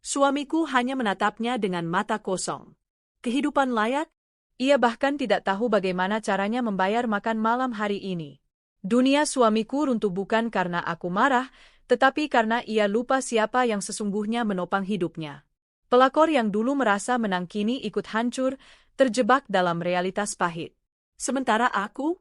Suamiku hanya menatapnya dengan mata kosong. Kehidupan layak? Ia bahkan tidak tahu bagaimana caranya membayar makan malam hari ini. Dunia suamiku runtuh bukan karena aku marah, tetapi karena ia lupa siapa yang sesungguhnya menopang hidupnya. Pelakor yang dulu merasa menang kini ikut hancur, terjebak dalam realitas pahit. Sementara aku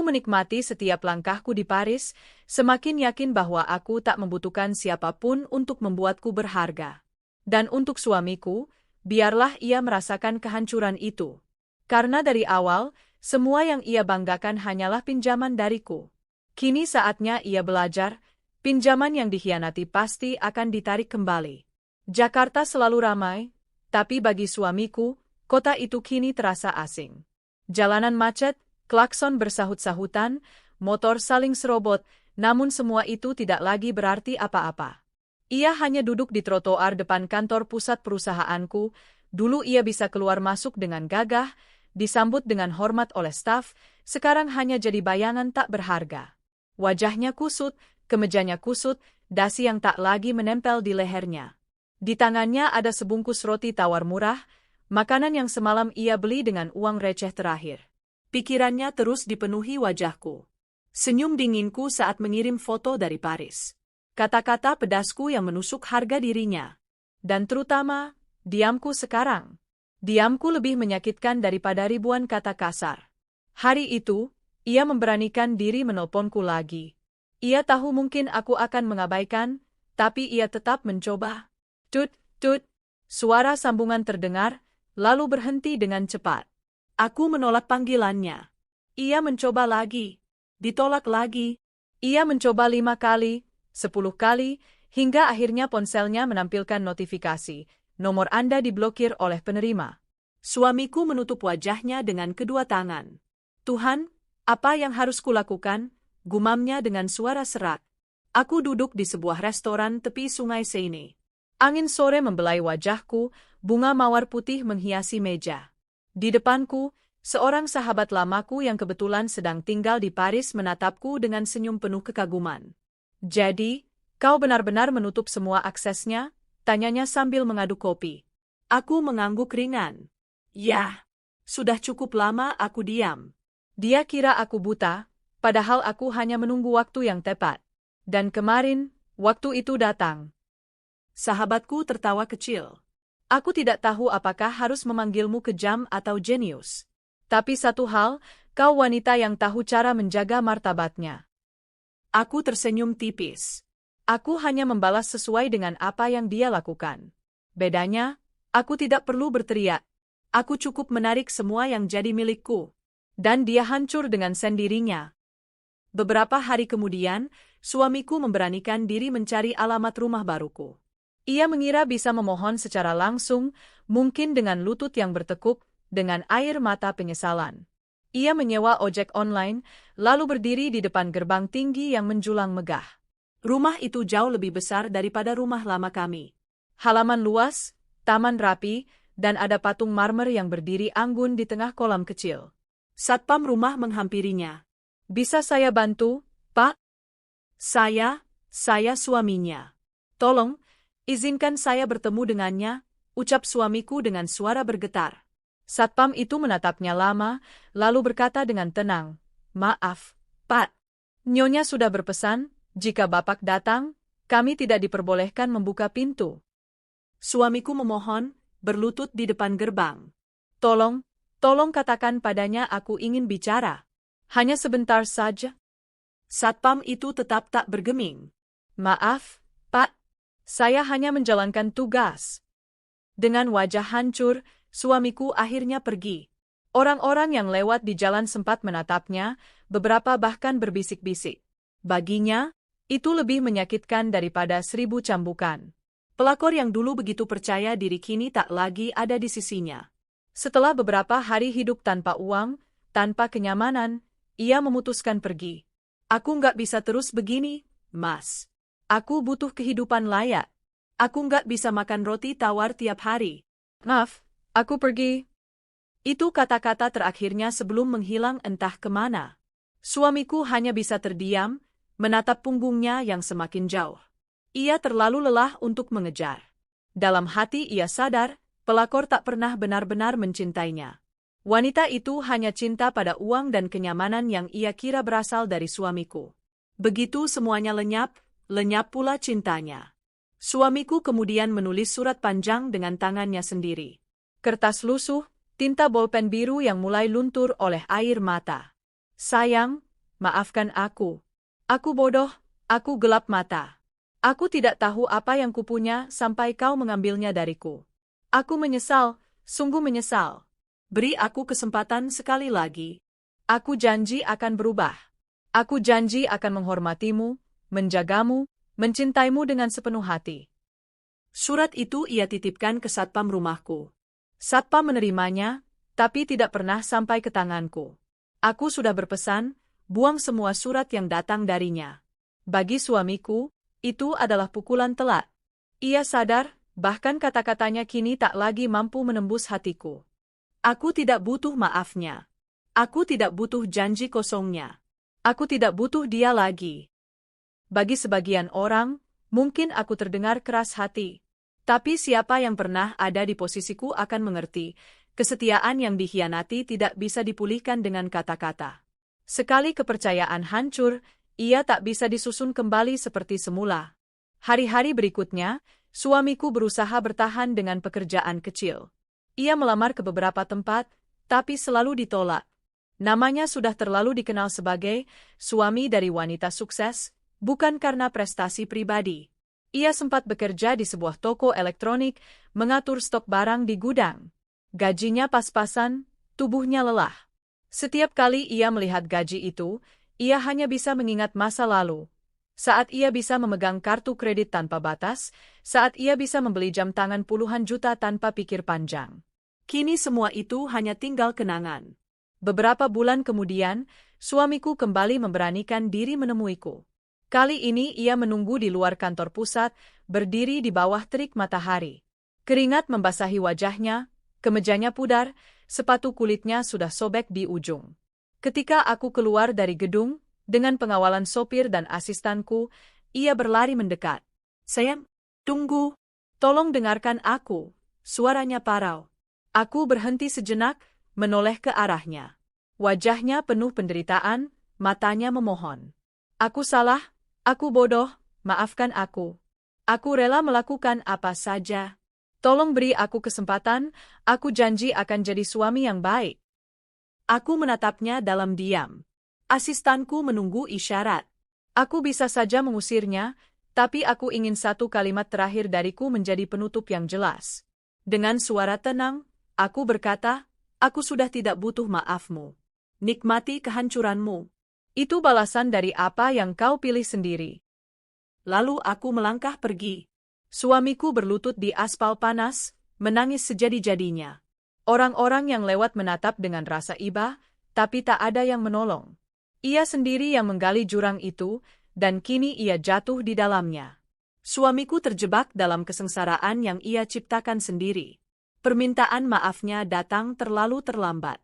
menikmati setiap langkahku di Paris, semakin yakin bahwa aku tak membutuhkan siapapun untuk membuatku berharga. Dan untuk suamiku, biarlah ia merasakan kehancuran itu. Karena dari awal, semua yang ia banggakan hanyalah pinjaman dariku. Kini saatnya ia belajar, pinjaman yang dikhianati pasti akan ditarik kembali. Jakarta selalu ramai, tapi bagi suamiku, kota itu kini terasa asing. Jalanan macet, klakson bersahut-sahutan, motor saling serobot, namun semua itu tidak lagi berarti apa-apa. Ia hanya duduk di trotoar depan kantor pusat perusahaanku. Dulu ia bisa keluar masuk dengan gagah, disambut dengan hormat oleh staf, sekarang hanya jadi bayangan tak berharga. Wajahnya kusut, kemejanya kusut, dasi yang tak lagi menempel di lehernya. Di tangannya ada sebungkus roti tawar murah, makanan yang semalam ia beli dengan uang receh terakhir. Pikirannya terus dipenuhi wajahku. Senyum dinginku saat mengirim foto dari Paris. Kata-kata pedasku yang menusuk harga dirinya. Dan terutama, diamku sekarang. Diamku lebih menyakitkan daripada ribuan kata kasar. Hari itu, ia memberanikan diri menelponku lagi. Ia tahu mungkin aku akan mengabaikan, tapi ia tetap mencoba. Tut, tut, suara sambungan terdengar, lalu berhenti dengan cepat. Aku menolak panggilannya. Ia mencoba lagi. Ditolak lagi. Ia mencoba 5 kali, 10 kali, hingga akhirnya ponselnya menampilkan notifikasi. Nomor Anda diblokir oleh penerima. Suamiku menutup wajahnya dengan kedua tangan. Tuhan, apa yang harus kulakukan? Gumamnya dengan suara serak. Aku duduk di sebuah restoran tepi sungai Seine. Angin sore membelai wajahku, bunga mawar putih menghiasi meja. Di depanku, seorang sahabat lamaku yang kebetulan sedang tinggal di Paris menatapku dengan senyum penuh kekaguman. "Jadi, kau benar-benar menutup semua aksesnya?" tanyanya sambil mengaduk kopi. Aku mengangguk ringan. Ya, sudah cukup lama aku diam. Dia kira aku buta, padahal aku hanya menunggu waktu yang tepat. Dan kemarin, waktu itu datang. Sahabatku tertawa kecil. Aku tidak tahu apakah harus memanggilmu kejam atau jenius. Tapi satu hal, kau wanita yang tahu cara menjaga martabatnya. Aku tersenyum tipis. Aku hanya membalas sesuai dengan apa yang dia lakukan. Bedanya, aku tidak perlu berteriak. Aku cukup menarik semua yang jadi milikku. Dan dia hancur dengan sendirinya. Beberapa hari kemudian, suamiku memberanikan diri mencari alamat rumah baruku. Ia mengira bisa memohon secara langsung, mungkin dengan lutut yang bertekuk, dengan air mata penyesalan. Ia menyewa ojek online, lalu berdiri di depan gerbang tinggi yang menjulang megah. Rumah itu jauh lebih besar daripada rumah lama kami. Halaman luas, taman rapi, dan ada patung marmer yang berdiri anggun di tengah kolam kecil. Satpam rumah menghampirinya. Bisa saya bantu, Pak? Saya suaminya. Tolong, izinkan saya bertemu dengannya, ucap suamiku dengan suara bergetar. Satpam itu menatapnya lama, lalu berkata dengan tenang, "Maaf, Pak. Nyonya sudah berpesan, jika Bapak datang, kami tidak diperbolehkan membuka pintu." Suamiku memohon, berlutut di depan gerbang. Tolong katakan padanya aku ingin bicara. Hanya sebentar saja." Satpam itu tetap tak bergeming. "Maaf, Pak. Saya hanya menjalankan tugas." Dengan wajah hancur, suamiku akhirnya pergi. Orang-orang yang lewat di jalan sempat menatapnya, beberapa bahkan berbisik-bisik. Baginya, itu lebih menyakitkan daripada 1000 cambukan. Pelakor yang dulu begitu percaya diri kini tak lagi ada di sisinya. Setelah beberapa hari hidup tanpa uang, tanpa kenyamanan, ia memutuskan pergi. "Aku nggak bisa terus begini, Mas. Aku butuh kehidupan layak. Aku nggak bisa makan roti tawar tiap hari." "Maaf, aku pergi." Itu kata-kata terakhirnya sebelum menghilang entah kemana. Suamiku hanya bisa terdiam, menatap punggungnya yang semakin jauh. Ia terlalu lelah untuk mengejar. Dalam hati ia sadar, pelakor tak pernah benar-benar mencintainya. Wanita itu hanya cinta pada uang dan kenyamanan yang ia kira berasal dari suamiku. Begitu semuanya lenyap, lenyap pula cintanya. Suamiku kemudian menulis surat panjang dengan tangannya sendiri. Kertas lusuh, tinta bolpen biru yang mulai luntur oleh air mata. "Sayang, maafkan aku. Aku bodoh, aku gelap mata. Aku tidak tahu apa yang kupunya sampai kau mengambilnya dariku. Aku menyesal, sungguh menyesal. Beri aku kesempatan sekali lagi. Aku janji akan berubah. Aku janji akan menghormatimu, menjagamu, mencintaimu dengan sepenuh hati." Surat itu ia titipkan ke satpam rumahku. Satpam menerimanya, tapi tidak pernah sampai ke tanganku. Aku sudah berpesan, buang semua surat yang datang darinya. Bagi suamiku, itu adalah pukulan telak. Ia sadar, bahkan kata-katanya kini tak lagi mampu menembus hatiku. Aku tidak butuh maafnya. Aku tidak butuh janji kosongnya. Aku tidak butuh dia lagi. Bagi sebagian orang, mungkin aku terdengar keras hati. Tapi siapa yang pernah ada di posisiku akan mengerti, kesetiaan yang dikhianati tidak bisa dipulihkan dengan kata-kata. Sekali kepercayaan hancur, ia tak bisa disusun kembali seperti semula. Hari-hari berikutnya, suamiku berusaha bertahan dengan pekerjaan kecil. Ia melamar ke beberapa tempat, tapi selalu ditolak. Namanya sudah terlalu dikenal sebagai suami dari wanita sukses, bukan karena prestasi pribadi. Ia sempat bekerja di sebuah toko elektronik, mengatur stok barang di gudang. Gajinya pas-pasan, tubuhnya lelah. Setiap kali ia melihat gaji itu, ia hanya bisa mengingat masa lalu. Saat ia bisa memegang kartu kredit tanpa batas, saat ia bisa membeli jam tangan puluhan juta tanpa pikir panjang. Kini semua itu hanya tinggal kenangan. Beberapa bulan kemudian, suamiku kembali memberanikan diri menemuiku. Kali ini ia menunggu di luar kantor pusat, berdiri di bawah terik matahari. Keringat membasahi wajahnya, kemejanya pudar, sepatu kulitnya sudah sobek di ujung. Ketika aku keluar dari gedung, dengan pengawalan sopir dan asistanku, ia berlari mendekat. "Sayang, tunggu. Tolong dengarkan aku," suaranya parau. Aku berhenti sejenak, menoleh ke arahnya. Wajahnya penuh penderitaan, matanya memohon. "Aku salah. Aku bodoh, maafkan aku. Aku rela melakukan apa saja. Tolong beri aku kesempatan, aku janji akan jadi suami yang baik." Aku menatapnya dalam diam. Asistanku menunggu isyarat. Aku bisa saja mengusirnya, tapi aku ingin satu kalimat terakhir dariku menjadi penutup yang jelas. Dengan suara tenang, aku berkata, "Aku sudah tidak butuh maafmu. Nikmati kehancuranmu." Itu balasan dari apa yang kau pilih sendiri. Lalu aku melangkah pergi. Suamiku berlutut di aspal panas, menangis sejadi-jadinya. Orang-orang yang lewat menatap dengan rasa iba, tapi tak ada yang menolong. Ia sendiri yang menggali jurang itu, dan kini ia jatuh di dalamnya. Suamiku terjebak dalam kesengsaraan yang ia ciptakan sendiri. Permintaan maafnya datang terlalu terlambat.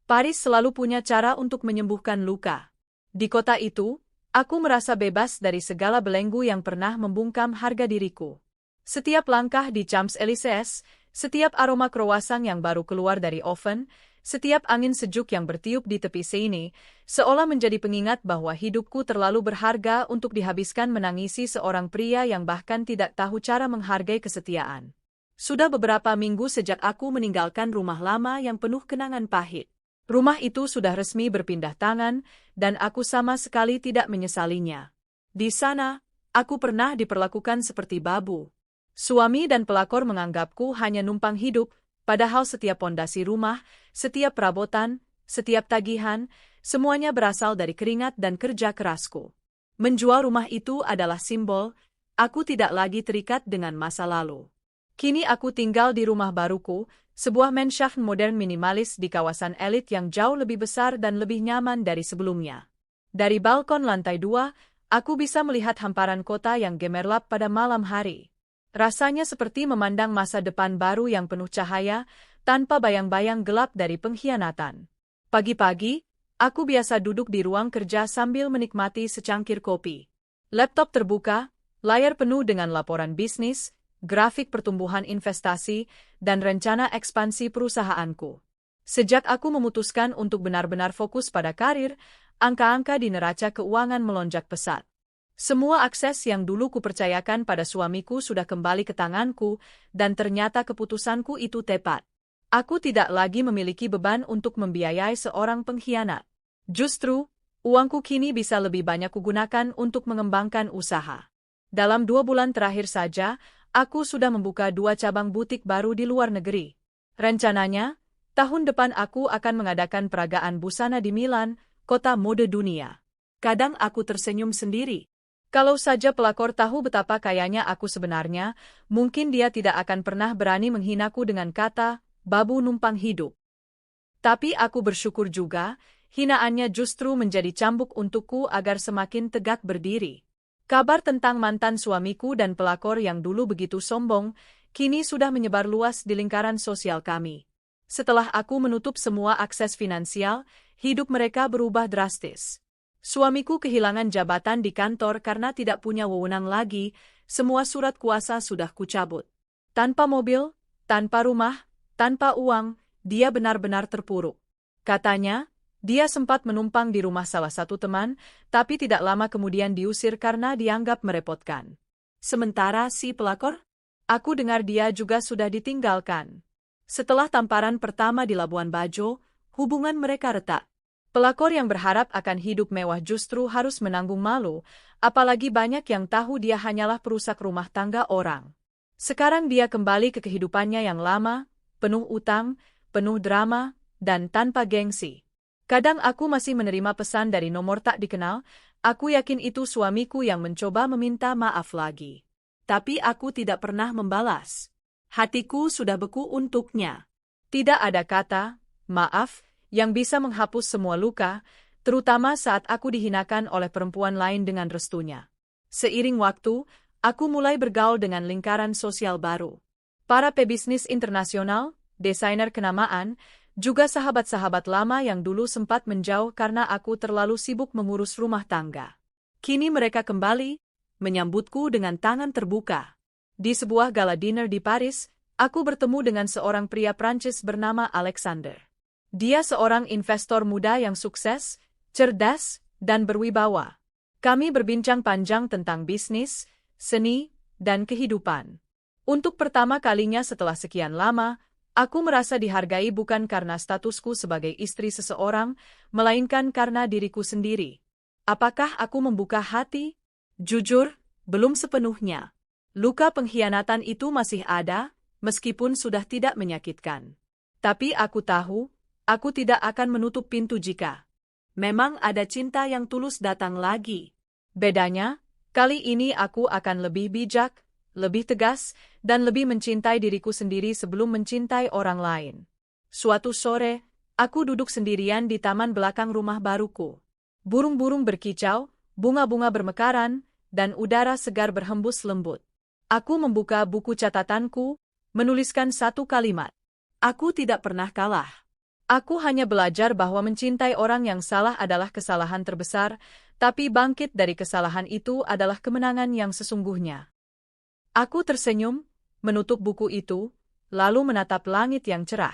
Paris selalu punya cara untuk menyembuhkan luka. Di kota itu, aku merasa bebas dari segala belenggu yang pernah membungkam harga diriku. Setiap langkah di Champs-Élysées, setiap aroma croissant yang baru keluar dari oven, setiap angin sejuk yang bertiup di tepi Seine, seolah menjadi pengingat bahwa hidupku terlalu berharga untuk dihabiskan menangisi seorang pria yang bahkan tidak tahu cara menghargai kesetiaan. Sudah beberapa minggu sejak aku meninggalkan rumah lama yang penuh kenangan pahit. Rumah itu sudah resmi berpindah tangan, dan aku sama sekali tidak menyesalinya. Di sana, aku pernah diperlakukan seperti babu. Suami dan pelakor menganggapku hanya numpang hidup, padahal setiap pondasi rumah, setiap perabotan, setiap tagihan, semuanya berasal dari keringat dan kerja kerasku. Menjual rumah itu adalah simbol, aku tidak lagi terikat dengan masa lalu. Kini aku tinggal di rumah baruku, sebuah Mannschaft modern minimalis di kawasan elit yang jauh lebih besar dan lebih nyaman dari sebelumnya. Dari balkon lantai 2, aku bisa melihat hamparan kota yang gemerlap pada malam hari. Rasanya seperti memandang masa depan baru yang penuh cahaya, tanpa bayang-bayang gelap dari pengkhianatan. Pagi-pagi, aku biasa duduk di ruang kerja sambil menikmati secangkir kopi. Laptop terbuka, layar penuh dengan laporan bisnis, grafik pertumbuhan investasi, dan rencana ekspansi perusahaanku. Sejak aku memutuskan untuk benar-benar fokus pada karir, angka-angka di neraca keuangan melonjak pesat. Semua akses yang dulu kupercayakan pada suamiku sudah kembali ke tanganku, dan ternyata keputusanku itu tepat. Aku tidak lagi memiliki beban untuk membiayai seorang pengkhianat. Justru, uangku kini bisa lebih banyak kugunakan untuk mengembangkan usaha. Dalam 2 bulan terakhir saja, aku sudah membuka 2 cabang butik baru di luar negeri. Rencananya, tahun depan aku akan mengadakan peragaan busana di Milan, kota mode dunia. Kadang aku tersenyum sendiri. Kalau saja pelakor tahu betapa kayanya aku sebenarnya, mungkin dia tidak akan pernah berani menghinaku dengan kata, babu numpang hidup. Tapi aku bersyukur juga, hinaannya justru menjadi cambuk untukku agar semakin tegak berdiri. Kabar tentang mantan suamiku dan pelakor yang dulu begitu sombong, kini sudah menyebar luas di lingkaran sosial kami. Setelah aku menutup semua akses finansial, hidup mereka berubah drastis. Suamiku kehilangan jabatan di kantor karena tidak punya wewenang lagi, semua surat kuasa sudah kucabut. Tanpa mobil, tanpa rumah, tanpa uang, dia benar-benar terpuruk. Katanya, dia sempat menumpang di rumah salah satu teman, tapi tidak lama kemudian diusir karena dianggap merepotkan. Sementara si pelakor, aku dengar dia juga sudah ditinggalkan. Setelah tamparan pertama di Labuan Bajo, hubungan mereka retak. Pelakor yang berharap akan hidup mewah justru harus menanggung malu, apalagi banyak yang tahu dia hanyalah perusak rumah tangga orang. Sekarang dia kembali ke kehidupannya yang lama, penuh utang, penuh drama, dan tanpa gengsi. Kadang aku masih menerima pesan dari nomor tak dikenal, aku yakin itu suamiku yang mencoba meminta maaf lagi. Tapi aku tidak pernah membalas. Hatiku sudah beku untuknya. Tidak ada kata, maaf, yang bisa menghapus semua luka, terutama saat aku dihinakan oleh perempuan lain dengan restunya. Seiring waktu, aku mulai bergaul dengan lingkaran sosial baru. Para pebisnis internasional, desainer kenamaan, juga sahabat-sahabat lama yang dulu sempat menjauh karena aku terlalu sibuk mengurus rumah tangga. Kini mereka kembali, menyambutku dengan tangan terbuka. Di sebuah gala dinner di Paris, aku bertemu dengan seorang pria Prancis bernama Alexander. Dia seorang investor muda yang sukses, cerdas, dan berwibawa. Kami berbincang panjang tentang bisnis, seni, dan kehidupan. Untuk pertama kalinya setelah sekian lama, aku merasa dihargai bukan karena statusku sebagai istri seseorang, melainkan karena diriku sendiri. Apakah aku membuka hati? Jujur, belum sepenuhnya. Luka pengkhianatan itu masih ada, meskipun sudah tidak menyakitkan. Tapi aku tahu, aku tidak akan menutup pintu jika memang ada cinta yang tulus datang lagi. Bedanya, kali ini aku akan lebih bijak, lebih tegas, dan lebih mencintai diriku sendiri sebelum mencintai orang lain. Suatu sore, aku duduk sendirian di taman belakang rumah baruku. Burung-burung berkicau, bunga-bunga bermekaran, dan udara segar berhembus lembut. Aku membuka buku catatanku, menuliskan satu kalimat. Aku tidak pernah kalah. Aku hanya belajar bahwa mencintai orang yang salah adalah kesalahan terbesar, tapi bangkit dari kesalahan itu adalah kemenangan yang sesungguhnya. Aku tersenyum, menutup buku itu, lalu menatap langit yang cerah.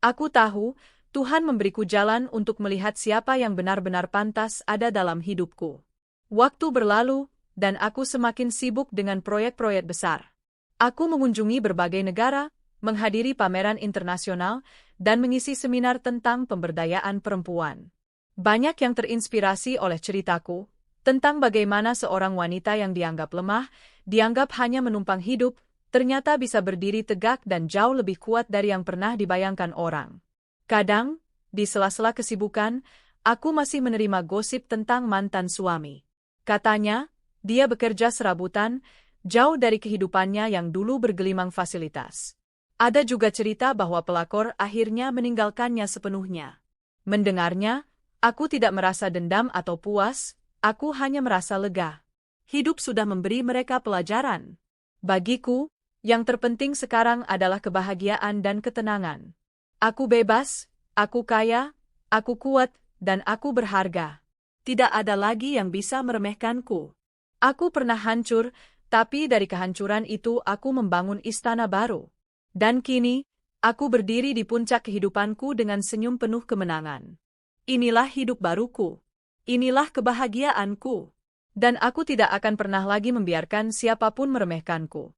Aku tahu, Tuhan memberiku jalan untuk melihat siapa yang benar-benar pantas ada dalam hidupku. Waktu berlalu, dan aku semakin sibuk dengan proyek-proyek besar. Aku mengunjungi berbagai negara, menghadiri pameran internasional, dan mengisi seminar tentang pemberdayaan perempuan. Banyak yang terinspirasi oleh ceritaku, tentang bagaimana seorang wanita yang dianggap lemah, dianggap hanya menumpang hidup, ternyata bisa berdiri tegak dan jauh lebih kuat dari yang pernah dibayangkan orang. Kadang, di sela-sela kesibukan, aku masih menerima gosip tentang mantan suami. Katanya, dia bekerja serabutan, jauh dari kehidupannya yang dulu bergelimang fasilitas. Ada juga cerita bahwa pelakor akhirnya meninggalkannya sepenuhnya. Mendengarnya, aku tidak merasa dendam atau puas, aku hanya merasa lega. Hidup sudah memberi mereka pelajaran. Bagiku, yang terpenting sekarang adalah kebahagiaan dan ketenangan. Aku bebas, aku kaya, aku kuat, dan aku berharga. Tidak ada lagi yang bisa meremehkanku. Aku pernah hancur, tapi dari kehancuran itu aku membangun istana baru. Dan kini, aku berdiri di puncak kehidupanku dengan senyum penuh kemenangan. Inilah hidup baruku. Inilah kebahagiaanku. Dan aku tidak akan pernah lagi membiarkan siapapun meremehkanku.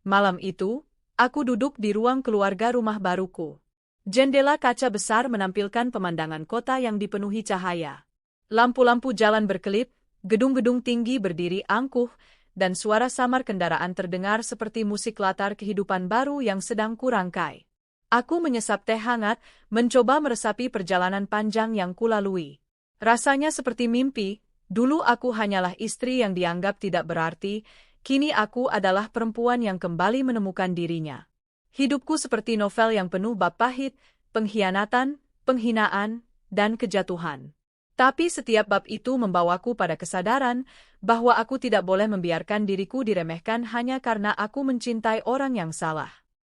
Malam itu, aku duduk di ruang keluarga rumah baruku. Jendela kaca besar menampilkan pemandangan kota yang dipenuhi cahaya. Lampu-lampu jalan berkelip, gedung-gedung tinggi berdiri angkuh, dan suara samar kendaraan terdengar seperti musik latar kehidupan baru yang sedang kurangkai. Aku menyesap teh hangat, mencoba meresapi perjalanan panjang yang kulalui. Rasanya seperti mimpi, dulu aku hanyalah istri yang dianggap tidak berarti, kini aku adalah perempuan yang kembali menemukan dirinya. Hidupku seperti novel yang penuh bab pahit, pengkhianatan, penghinaan, dan kejatuhan. Tapi setiap bab itu membawaku pada kesadaran bahwa aku tidak boleh membiarkan diriku diremehkan hanya karena aku mencintai orang yang salah.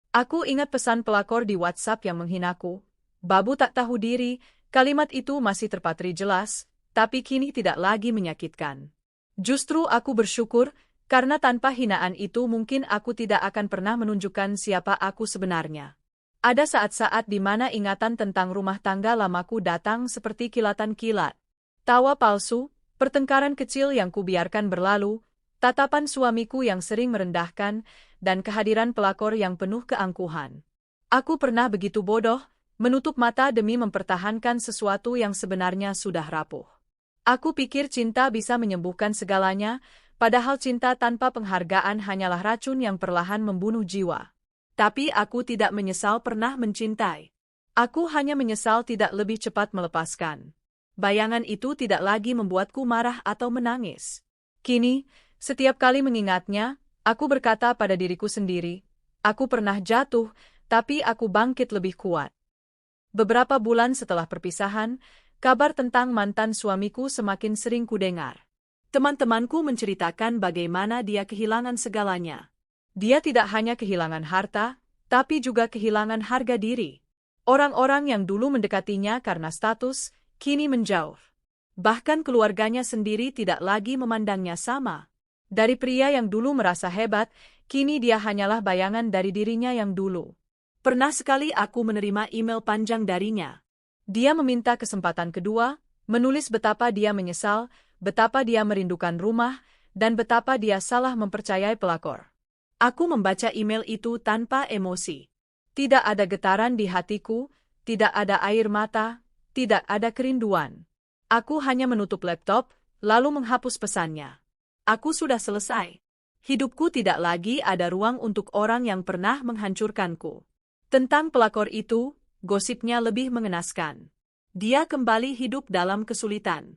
Aku ingat pesan pelakor di WhatsApp yang menghinaku, "Babu tak tahu diri," kalimat itu masih terpatri jelas, tapi kini tidak lagi menyakitkan. Justru aku bersyukur, karena tanpa hinaan itu mungkin aku tidak akan pernah menunjukkan siapa aku sebenarnya. Ada saat-saat di mana ingatan tentang rumah tangga lamaku datang seperti kilatan kilat. Tawa palsu, pertengkaran kecil yang kubiarkan berlalu, tatapan suamiku yang sering merendahkan, dan kehadiran pelakor yang penuh keangkuhan. Aku pernah begitu bodoh, menutup mata demi mempertahankan sesuatu yang sebenarnya sudah rapuh. Aku pikir cinta bisa menyembuhkan segalanya, padahal cinta tanpa penghargaan hanyalah racun yang perlahan membunuh jiwa. Tapi aku tidak menyesal pernah mencintai. Aku hanya menyesal tidak lebih cepat melepaskan. Bayangan itu tidak lagi membuatku marah atau menangis. Kini, setiap kali mengingatnya, aku berkata pada diriku sendiri, aku pernah jatuh, tapi aku bangkit lebih kuat. Beberapa bulan setelah perpisahan, kabar tentang mantan suamiku semakin sering kudengar. Teman-temanku menceritakan bagaimana dia kehilangan segalanya. Dia tidak hanya kehilangan harta, tapi juga kehilangan harga diri. Orang-orang yang dulu mendekatinya karena status, kini menjauh. Bahkan keluarganya sendiri tidak lagi memandangnya sama. Dari pria yang dulu merasa hebat, kini dia hanyalah bayangan dari dirinya yang dulu. Pernah sekali aku menerima email panjang darinya. Dia meminta kesempatan kedua, menulis betapa dia menyesal, betapa dia merindukan rumah, dan betapa dia salah mempercayai pelakor. Aku membaca email itu tanpa emosi. Tidak ada getaran di hatiku, tidak ada air mata, tidak ada kerinduan. Aku hanya menutup laptop, lalu menghapus pesannya. Aku sudah selesai. Hidupku tidak lagi ada ruang untuk orang yang pernah menghancurkanku. Tentang pelakor itu, gosipnya lebih mengenaskan. Dia kembali hidup dalam kesulitan.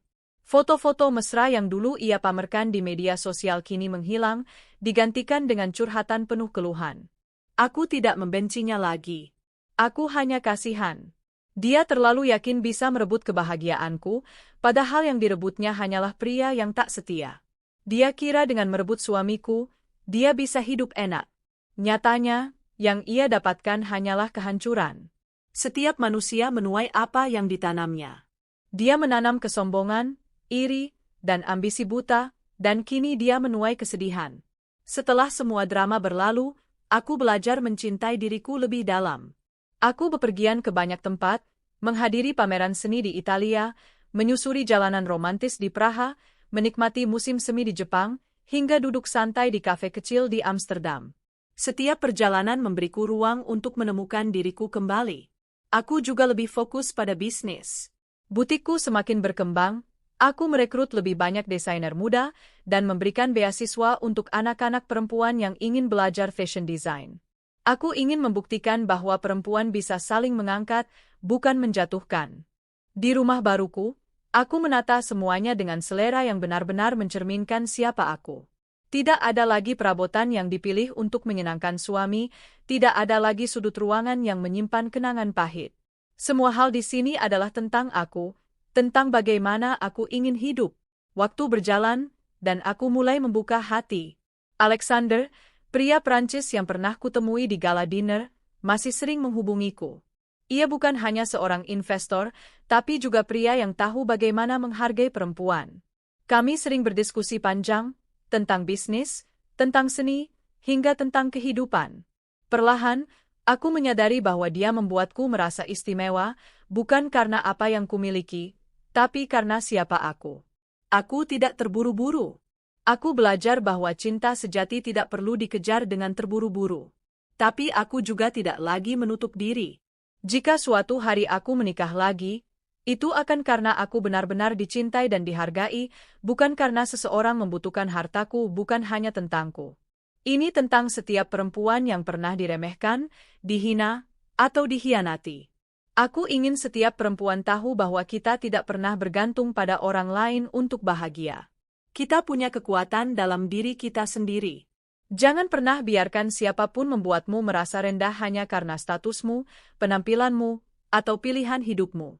Foto-foto mesra yang dulu ia pamerkan di media sosial kini menghilang, digantikan dengan curhatan penuh keluhan. Aku tidak membencinya lagi. Aku hanya kasihan. Dia terlalu yakin bisa merebut kebahagiaanku, padahal yang direbutnya hanyalah pria yang tak setia. Dia kira dengan merebut suamiku, dia bisa hidup enak. Nyatanya, yang ia dapatkan hanyalah kehancuran. Setiap manusia menuai apa yang ditanamnya. Dia menanam kesombongan, iri, dan ambisi buta, dan kini dia menuai kesedihan. Setelah semua drama berlalu, aku belajar mencintai diriku lebih dalam. Aku bepergian ke banyak tempat, menghadiri pameran seni di Italia, menyusuri jalanan romantis di Praha, menikmati musim semi di Jepang, hingga duduk santai di kafe kecil di Amsterdam. Setiap perjalanan memberiku ruang untuk menemukan diriku kembali. Aku juga lebih fokus pada bisnis. Butikku semakin berkembang, aku merekrut lebih banyak desainer muda, dan memberikan beasiswa untuk anak-anak perempuan yang ingin belajar fashion design. Aku ingin membuktikan bahwa perempuan bisa saling mengangkat, bukan menjatuhkan. Di rumah baruku, aku menata semuanya dengan selera yang benar-benar mencerminkan siapa aku. Tidak ada lagi perabotan yang dipilih untuk menyenangkan suami, tidak ada lagi sudut ruangan yang menyimpan kenangan pahit. Semua hal di sini adalah tentang aku, tentang bagaimana aku ingin hidup. Waktu berjalan, dan aku mulai membuka hati. Alexander, pria Prancis yang pernah kutemui di gala dinner, masih sering menghubungiku. Ia bukan hanya seorang investor, tapi juga pria yang tahu bagaimana menghargai perempuan. Kami sering berdiskusi panjang, tentang bisnis, tentang seni, hingga tentang kehidupan. Perlahan, aku menyadari bahwa dia membuatku merasa istimewa, bukan karena apa yang kumiliki, tapi karena siapa aku. Aku tidak terburu-buru. Aku belajar bahwa cinta sejati tidak perlu dikejar dengan terburu-buru. Tapi aku juga tidak lagi menutup diri. Jika suatu hari aku menikah lagi, itu akan karena aku benar-benar dicintai dan dihargai, bukan karena seseorang membutuhkan hartaku, bukan hanya tentangku. Ini tentang setiap perempuan yang pernah diremehkan, dihina, atau dikhianati. Aku ingin setiap perempuan tahu bahwa kita tidak pernah bergantung pada orang lain untuk bahagia. Kita punya kekuatan dalam diri kita sendiri. Jangan pernah biarkan siapapun membuatmu merasa rendah hanya karena statusmu, penampilanmu, atau pilihan hidupmu.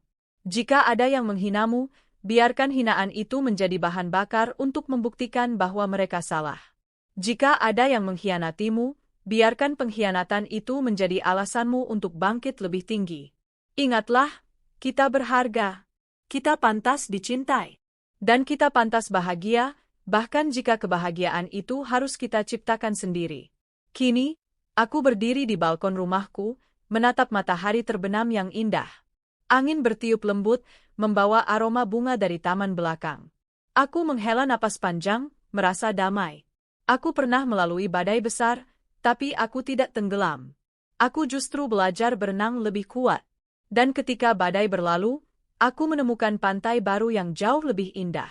Jika ada yang menghinamu, biarkan hinaan itu menjadi bahan bakar untuk membuktikan bahwa mereka salah. Jika ada yang mengkhianatimu, biarkan pengkhianatan itu menjadi alasanmu untuk bangkit lebih tinggi. Ingatlah, kita berharga. Kita pantas dicintai. Dan kita pantas bahagia, bahkan jika kebahagiaan itu harus kita ciptakan sendiri. Kini, aku berdiri di balkon rumahku, menatap matahari terbenam yang indah. Angin bertiup lembut, membawa aroma bunga dari taman belakang. Aku menghela napas panjang, merasa damai. Aku pernah melalui badai besar, tapi aku tidak tenggelam. Aku justru belajar berenang lebih kuat. Dan ketika badai berlalu, aku menemukan pantai baru yang jauh lebih indah.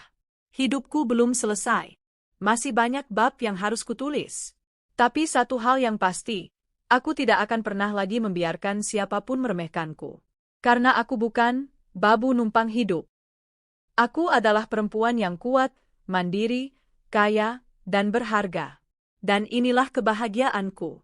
Hidupku belum selesai. Masih banyak bab yang harus kutulis. Tapi satu hal yang pasti, aku tidak akan pernah lagi membiarkan siapapun meremehkanku. Karena aku bukan babu numpang hidup. Aku adalah perempuan yang kuat, mandiri, kaya, dan berharga. Dan inilah kebahagiaanku.